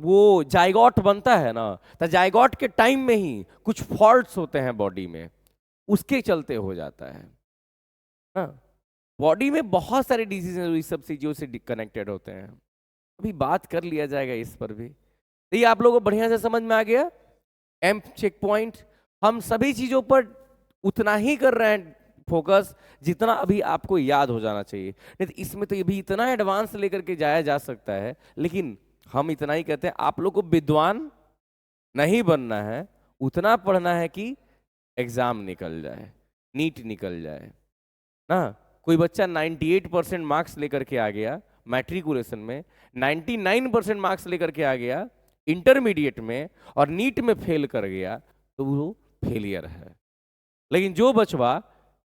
Speaker 1: वो जाइगोट बनता है ना, तो जाइगोट के टाइम में ही कुछ फॉल्ट्स होते हैं बॉडी में, उसके चलते हो जाता है। हाँ, बॉडी में बहुत सारे डिजीज हैं इस सब चीजों से कनेक्टेड होते हैं। अभी बात कर लिया जाएगा इस पर भी। तो ये आप लोगों को बढ़िया से समझ में आ गया। एम चेक पॉइंट हम सभी चीजों पर उतना ही कर रहे हैं फोकस जितना अभी आपको याद हो जाना चाहिए, नहीं तो इसमें तो ये भी इतना एडवांस लेकर के जाया जा सकता है। लेकिन हम इतना ही कहते हैं, आप लोग को विद्वान नहीं बनना है, उतना पढ़ना है कि एग्जाम निकल जाए, नीट निकल जाए ना। कोई बच्चा 98% मार्क्स लेकर के आ गया मैट्रिकुलेशन में, 99% मार्क्स लेकर के आ गया इंटरमीडिएट में, और नीट में फेल कर गया, तो वो फेलियर है। लेकिन जो बचवा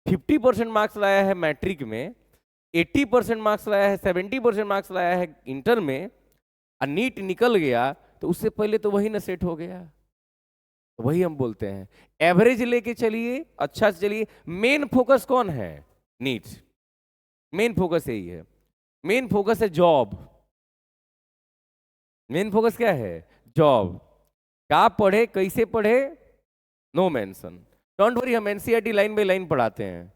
Speaker 1: 50% मार्क्स लाया है मैट्रिक में, 80% मार्क्स लाया है, 70% मार्क्स लाया है इंटर में, और नीट निकल गया, तो उससे पहले तो वही ना सेट हो गया। तो वही हम बोलते हैं, एवरेज लेके चलिए, अच्छा से चलिए। मेन फोकस कौन है? नीट। मेन फोकस यही है। मेन फोकस है जॉब। मेन फोकस क्या है? जॉब। क्या पढ़े, कैसे पढ़े, नो मेंशन। डोंट वरी, हम एनसीईआरटी लाइन बाय लाइन पढ़ाते हैं।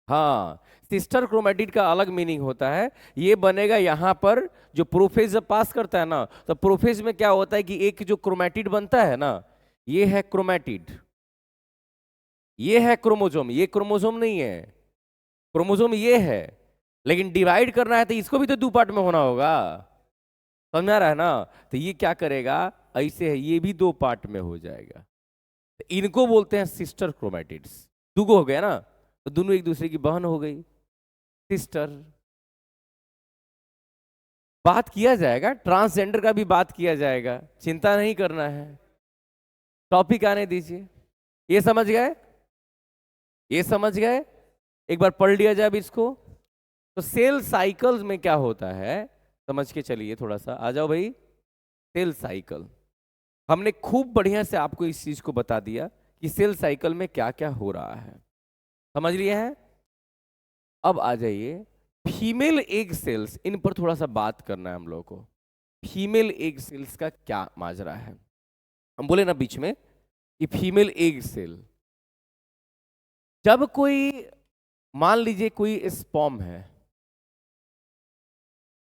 Speaker 1: हाँ, सिस्टर क्रोमेटिड का अलग मीनिंग होता है। ये बनेगा यहां पर, जो प्रोफेज जब पास करता है ना, तो प्रोफेज में क्या होता है कि एक जो क्रोमेटिड बनता है ना, ये है क्रोमेटिड, ये है क्रोमोसोम। ये क्रोमोसोम नहीं है, क्रोमोसोम ये है। लेकिन डिवाइड करना है तो इसको भी तो दो पार्ट में होना होगा, समझ में आ रहा है ना। तो ये क्या करेगा, ऐसे है, ये भी दो पार्ट में हो जाएगा। तो इनको बोलते हैं सिस्टर क्रोमेटिड्स। दुगो हो गया ना, तो दोनों एक दूसरे की बहन हो गई, सिस्टर। बात किया जाएगा, ट्रांसजेंडर का भी बात किया जाएगा, चिंता नहीं करना है। टॉपिक आने दीजिए। ये समझ गए? ये समझ गए? एक बार पढ़ लिया जाए अब इसको। तो सेल साइकिल्स में क्या होता है, समझ के चलिए थोड़ा सा। आ जाओ भाई। सेल साइकिल हमने खूब बढ़िया से आपको इस चीज को बता दिया कि सेल साइकिल में क्या क्या हो रहा है, समझ लिया है। अब आ जाइए फीमेल एग सेल्स, इन पर थोड़ा सा बात करना है हम लोगों को। फीमेल एग सेल्स का क्या माजरा है। हम बोले ना बीच में कि फीमेल एग सेल, जब कोई, मान लीजिए कोई स्पर्म है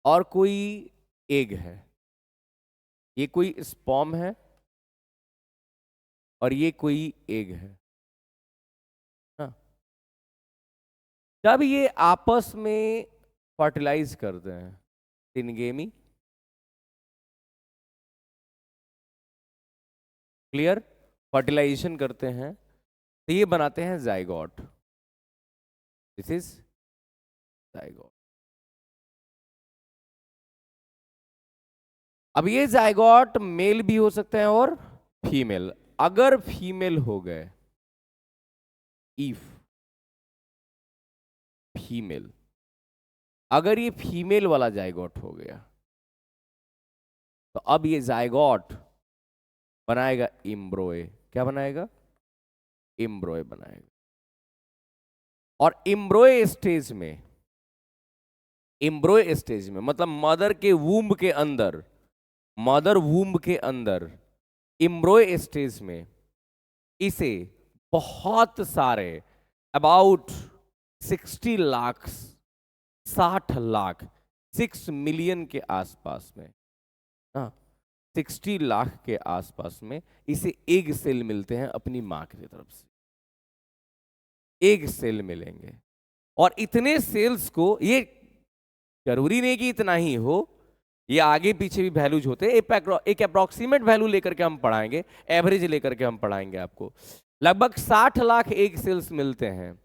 Speaker 1: और कोई एग है, ये कोई स्पर्म है और ये कोई एग है ना। जब ये आपस में फर्टिलाइज करते हैं, सिनगेमी, क्लियर, फर्टिलाइजेशन करते हैं, तो ये बनाते हैं जाइगोट। This is zygote. अब ये जाइगोट मेल भी हो सकते हैं और फीमेल। अगर फीमेल हो गए, इफ फीमेल, अगर ये फीमेल वाला जाइगोट हो गया, तो अब ये जाइगोट बनाएगा एम्ब्रॉय। क्या बनाएगा? एम्ब्रॉय बनाएगा। और एम्ब्रॉय स्टेज में, एम्ब्रॉय स्टेज में मतलब मदर के वूम्ब के अंदर, मदर वूम्ब के अंदर एम्ब्रॉय स्टेज में इसे बहुत सारे, अबाउट 60 लाख, 60 लाख, 6 मिलियन के आसपास में, हाँ 60 लाख के आसपास में इसे एग सेल मिलते हैं अपनी मां की तरफ से। एग सेल मिलेंगे, और इतने सेल्स को, ये जरूरी नहीं कि इतना ही हो, ये आगे पीछे भी वैल्यूज होते हैं। एक अप्रोक्सीमेट वैल्यू लेकर के हम पढ़ाएंगे, एवरेज लेकर के हम पढ़ाएंगे आपको। लगभग 60 लाख एग सेल्स मिलते हैं।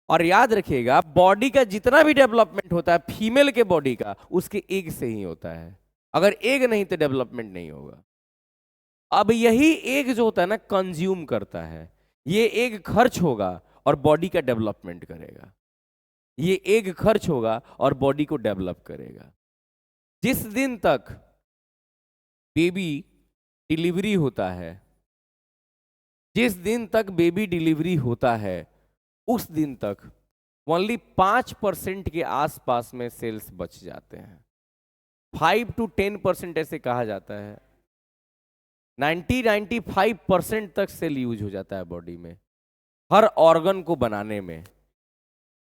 Speaker 1: और याद रखिएगा, बॉडी का जितना भी डेवलपमेंट होता है फीमेल के बॉडी का, उसके एग से ही होता है। अगर एग नहीं तो डेवलपमेंट नहीं होगा। अब यही एग जो होता है ना, कंज्यूम करता है, ये एग खर्च होगा और बॉडी का डेवलपमेंट करेगा। ये एग खर्च होगा और बॉडी को डेवलप करेगा। जिस दिन तक बेबी डिलीवरी होता है, जिस दिन तक बेबी डिलीवरी होता है, उस दिन तक ओनली 5% के आसपास में सेल्स बच जाते हैं। 5 to 10% ऐसे कहा जाता है। 95% तक सेल यूज हो जाता है बॉडी में। हर ऑर्गन को बनाने में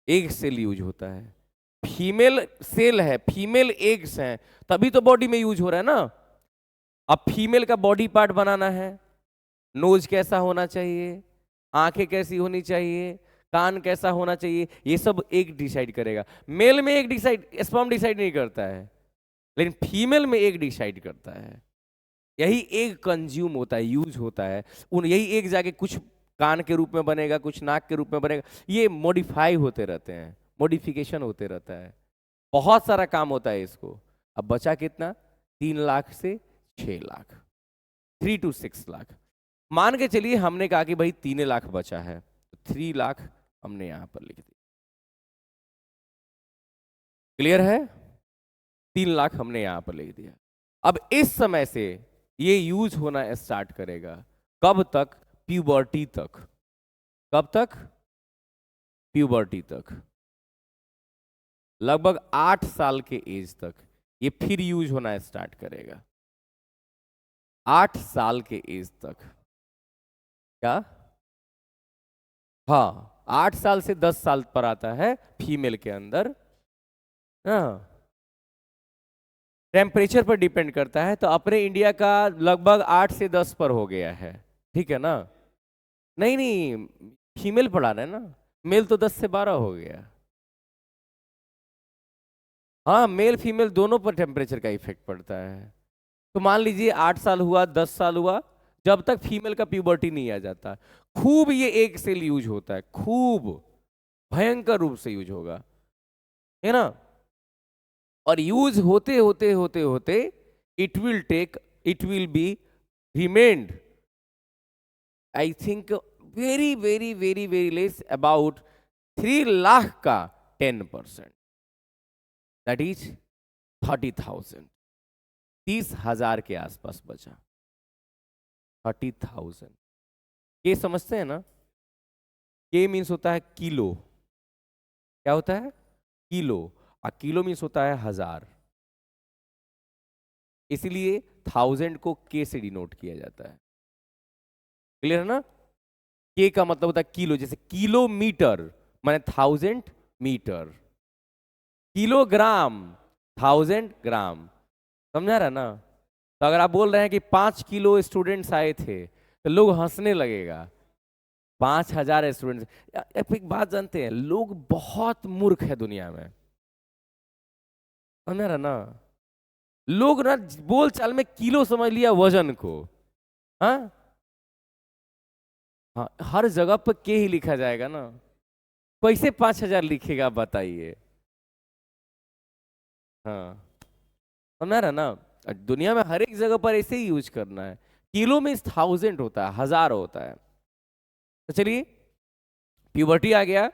Speaker 1: एक सेल यूज होता है। फीमेल सेल है, फीमेल एग्स हैं, तभी तो बॉडी में यूज हो रहा है ना। अब फीमेल का बॉडी पार्ट बनाना है, नोज कैसा होना चाहिए, आंखें कैसी होनी चाहिए, कान कैसा होना चाहिए, ये सब एक डिसाइड करेगा। मेल में एक डिसाइड, स्पर्म डिसाइड नहीं करता है, लेकिन फीमेल में एक डिसाइड करता है। यही एक कंज्यूम होता है, यूज होता है। उन यही एक जाके कुछ कान के रूप में बनेगा, कुछ नाक के रूप में बनेगा, ये मॉडिफाई होते रहते हैं, मॉडिफिकेशन होते रहता है, बहुत सारा काम होता है इसको। अब बचा कितना, 3 लाख से 6 लाख, 3 to 6 लाख। मान के चलिए हमने कहा कि भाई 3 लाख बचा है, तो 3 लाख हमने यहां पर लिख दिया। क्लियर है, 3 लाख हमने यहां पर लिख दिया। अब इस समय से ये यूज होना स्टार्ट करेगा, कब तक, प्यूबर्टी तक। कब तक, प्यूबर्टी तक, लगभग 8 साल के एज तक ये फिर यूज होना स्टार्ट करेगा। 8 साल के एज तक, क्या, हाँ 8 साल से 10 साल पर आता है फीमेल के अंदर। हाँ, टेम्परेचर पर डिपेंड करता है, तो अपने इंडिया का लगभग 8 से 10 पर हो गया है, ठीक है ना। नहीं नहीं, फीमेल पढ़ा रहे हैं ना, मेल तो 10 से 12 हो गया। हाँ, मेल फीमेल दोनों पर टेम्परेचर का इफेक्ट पड़ता है। तो मान लीजिए 8 साल हुआ, 10 साल हुआ, जब तक फीमेल का प्यूबर्टी नहीं आ जाता, खूब ये एक सेल यूज होता है, खूब भयंकर रूप से यूज होगा, है ना। और यूज होते होते होते होते it will be remained, I think very very very very less, about 3 lakh का 10%, दैट इज 30,000, 30,000 के आसपास बचा। 30,000, ये समझते हैं ना, के मीन्स होता है किलो, क्या होता है, किलो, और किलो मीन्स होता है 1000, इसीलिए 1000 को के से डिनोट किया जाता है। क्लियर है ना, के का मतलब होता है किलो, जैसे किलोमीटर माने 1000 मीटर, किलोग्राम 1000 ग्राम, समझा रहा ना। तो अगर आप बोल रहे हैं कि 5 किलो स्टूडेंट्स आए थे, तो लोग हंसने लगेगा। 5,000 स्टूडेंट्स, एक बात जानते हैं, लोग बहुत मूर्ख है दुनिया में, समझ रहा ना। लोग ना बोल चाल में किलो समझ लिया वजन को, हाँ हाँ, हर जगह पर के ही लिखा जाएगा ना, कैसे 5,000 लिखेगा बताइए। हाँ, समझ रहा ना, दुनिया में हर एक जगह पर ऐसे ही यूज करना है। किलो में 1000 होता है, 1000 होता है। तो चलिए, प्यूबर्टी आ गया,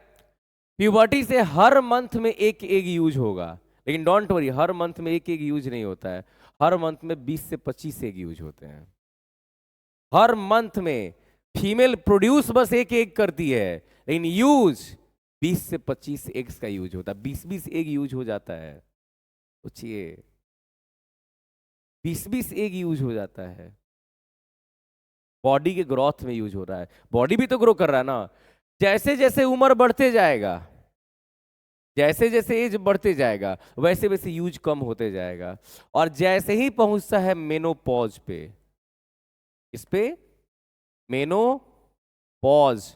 Speaker 1: प्यूबर्टी से हर मंथ में एक एक यूज होगा, लेकिन डोंट वरी, हर मंथ में एक एक यूज नहीं होता है, हर मंथ में 20 से 25 एक यूज होते हैं। हर मंथ में फीमेल प्रोड्यूस बस एक एक करती है, लेकिन यूज 20 से 25 एग्स का यूज होता है, 20-20 एग यूज हो जाता है, सोचिए 20-20 एग यूज हो जाता है। बॉडी के ग्रोथ में यूज हो रहा है, बॉडी भी तो ग्रो कर रहा है ना। जैसे जैसे उम्र बढ़ते जाएगा, जैसे जैसे एज बढ़ते जाएगा, वैसे वैसे यूज कम होते जाएगा, और जैसे ही पहुंचता है मेनोपॉज पे, इस पे menopause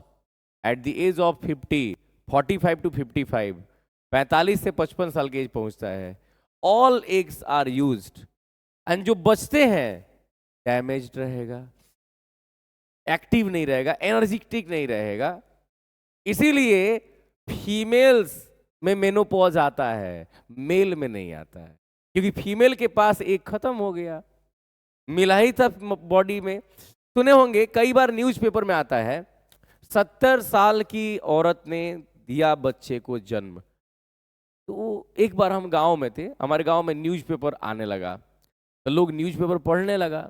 Speaker 1: at the age of 50, 45 to 55, 45 से 55 साल की एज पहुंचता है, all eggs are used, and जो बचते हैं डैमेज्ड रहेगा, एक्टिव नहीं रहेगा, एनर्जेटिक नहीं रहेगा। इसीलिए फीमेल्स में मेनोपॉज आता है, मेल में नहीं आता है, क्योंकि फीमेल के पास एक खत्म हो गया, मिला ही था बॉडी में। सुने होंगे कई बार न्यूज़पेपर में आता है, 70 साल की औरत ने दिया बच्चे को जन्म। तो एक बार हम गांव में थे, हमारे गांव में न्यूज़पेपर आने लगा, तो लोग न्यूज़पेपर पढ़ने लगा।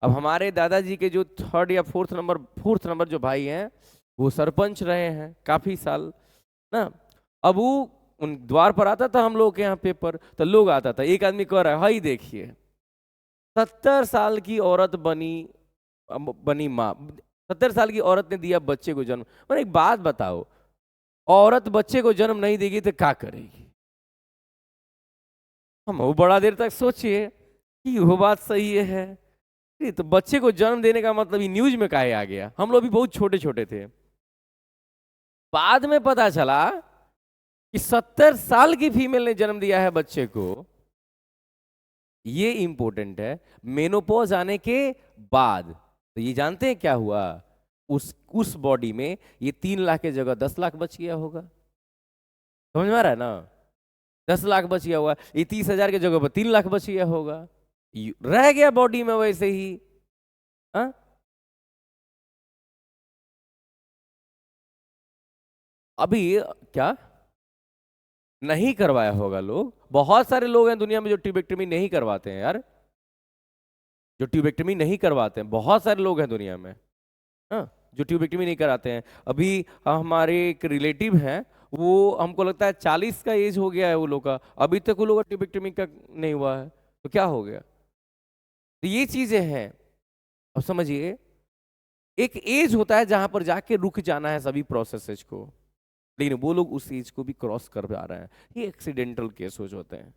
Speaker 1: अब हमारे दादाजी के जो 3rd या 4th नंबर जो भाई हैं, वो सरपंच रहे हैं काफी साल ना। अब वो उन द्वार पर आता था हम लोग के यहाँ पेपर, तो लोग आता था, एक आदमी कह रहा है, हाई देखिए 70 साल की औरत बनी माँ, 70 साल की औरत ने दिया बच्चे को जन्म। मैंने एक बात बताओ, औरत बच्चे को जन्म नहीं देगी तो क्या करेगी। हम वो बड़ा देर तक सोचिए कि वो बात सही है, तो बच्चे को जन्म देने का मतलब ये न्यूज में काहे आ गया। हम लोग भी बहुत छोटे छोटे थे, बाद में पता चला कि 70 साल की फीमेल ने जन्म दिया है बच्चे को। ये इंपॉर्टेंट है। मेनोपॉज आने के बाद तो ये जानते हैं क्या हुआ, उस बॉडी में ये 3 लाख की जगह 10 लाख बच गया होगा। समझ में आ रहा है ना? 10 लाख बच गया होगा, ये 30,000 की जगह पर 3 लाख बच गया होगा, रह गया बॉडी में वैसे ही। हाँ, अभी क्या नहीं करवाया होगा लोग? बहुत सारे लोग हैं दुनिया में जो ट्यूबेक्टमी नहीं करवाते हैं यार, जो ट्यूबेक्टमी नहीं करवाते हैं, बहुत सारे लोग हैं दुनिया में। हाँ, जो ट्यूबेक्टमी नहीं कराते हैं। अभी हमारे एक रिलेटिव हैं, वो हमको लगता है 40 का एज हो गया है वो लोग का, अभी तक वो लोग का ट्यूबेक्टमी का नहीं हुआ है। तो क्या हो गया? तो ये चीजें हैं। अब समझिए, एक एज होता है जहां पर जाके रुक जाना है सभी प्रोसेसेस को, लेकिन वो लोग उस एज को भी क्रॉस कर आ रहे हैं। ये एक्सीडेंटल केस हो जाते हैं,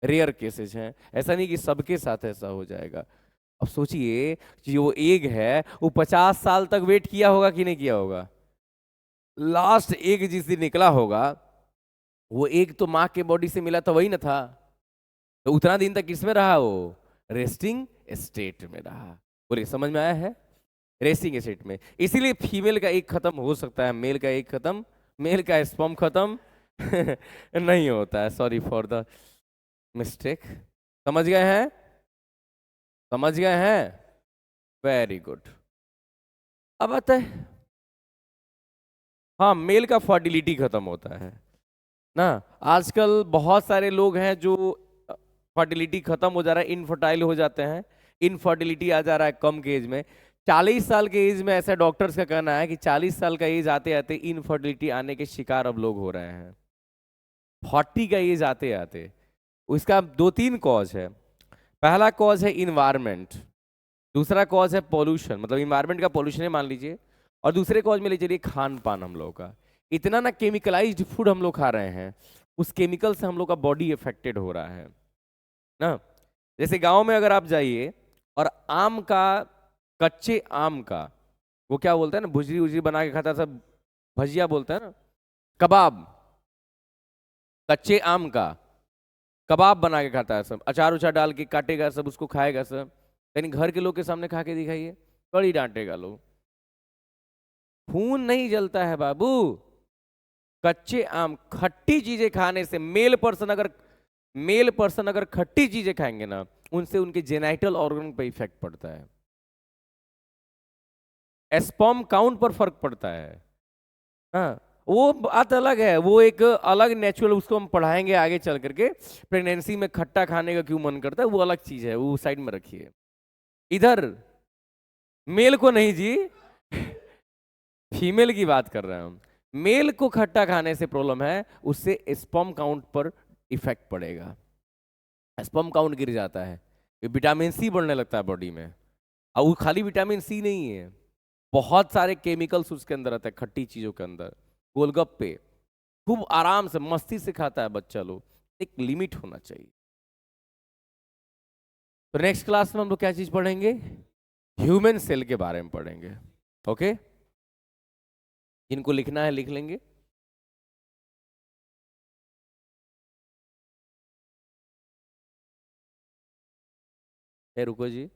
Speaker 1: रेयर केसेस हैं, ऐसा नहीं कि सबके साथ ऐसा हो जाएगा। अब सोचिए कि वो एग है, वो 50 साल तक वेट किया होगा कि नहीं किया होगा? लास्ट एग जिस दिन निकला होगा, वो एग तो माँ के बॉडी से मिला था, वही ना था। तो उतना दिन तक किसमें रहा वो? रेस्टिंग स्टेट में रहा। बोलिए, समझ में आया है? रेस्टिंग स्टेट में। इसीलिए फीमेल का एग खत्म हो सकता है, मेल का एग खत्म, मेल का स्पर्म खत्म नहीं होता है। Sorry for the mistake. समझ गए हैं? समझ गए हैं? Very good. अब आता है, हाँ, मेल का फर्टिलिटी खत्म होता है ना। आजकल बहुत सारे लोग हैं जो फर्टिलिटी खत्म हो जा रहा है, इनफर्टाइल हो जाते हैं, इनफर्टिलिटी आ जा रहा है कम के एज में। 40 साल के एज में ऐसा डॉक्टर्स का कहना है कि 40 साल का एज आते आते इनफर्टिलिटी आने के शिकार अब लोग हो रहे हैं। 40 का एज आते आते। उसका 2-3 कॉज है। पहला कॉज है इन्वायरमेंट, दूसरा कॉज है पॉल्यूशन, मतलब इन्वायरमेंट का पॉल्यूशन है मान लीजिए, और दूसरे कॉज में ले चलिए खान पान हम लोग का। इतना ना केमिकलाइज्ड फूड हम लोग खा रहे हैं, उस केमिकल से हम लोग का बॉडी इफेक्टेड हो रहा है ना। जैसे गांव में अगर आप जाइए और आम का, कच्चे आम का, वो क्या बोलते हैं ना, भुजरी उजरी बना के खाता है सब, भजिया बोलते हैं ना, कबाब, कच्चे आम का कबाब बना के खाता है सब, अचार उचार डाल के काटेगा सब, उसको खाएगा सब। लेकिन घर के लोग के सामने खा के दिखाइए, बड़ी डांटेगा लोग। खून नहीं जलता है बाबू। कच्चे आम, खट्टी चीजें खाने से मेल पर्सन अगर खट्टी चीजें खाएंगे ना, उनसे उनके जेनाइटल ऑर्गन पर इफेक्ट पड़ता है, स्पर्म काउंट पर फर्क पड़ता है। हाँ, वो बात अलग है, वो एक अलग नेचुरल, उसको हम पढ़ाएंगे आगे चल करके। प्रेगनेंसी में खट्टा खाने का क्यों मन करता है, वो अलग चीज है, वो साइड में रखिए। इधर मेल को नहीं जी, फीमेल की बात कर रहे हैं हम। मेल को खट्टा खाने से प्रॉब्लम है, उससे स्पर्म काउंट पर इफेक्ट पड़ेगा, स्पर्म काउंट गिर जाता है, विटामिन सी बढ़ने लगता है बॉडी में। और वो खाली विटामिन सी नहीं है, बहुत सारे केमिकल्स उसके अंदर रहते हैं, खट्टी चीजों के अंदर। गोलगप्पे खूब आराम से मस्ती से खाता है बच्चा लोग, एक लिमिट होना चाहिए। तो नेक्स्ट क्लास में हम लोग क्या चीज पढ़ेंगे? ह्यूमन सेल के बारे में पढ़ेंगे। ओके, जिनको लिखना है लिख लेंगे। रुको जी।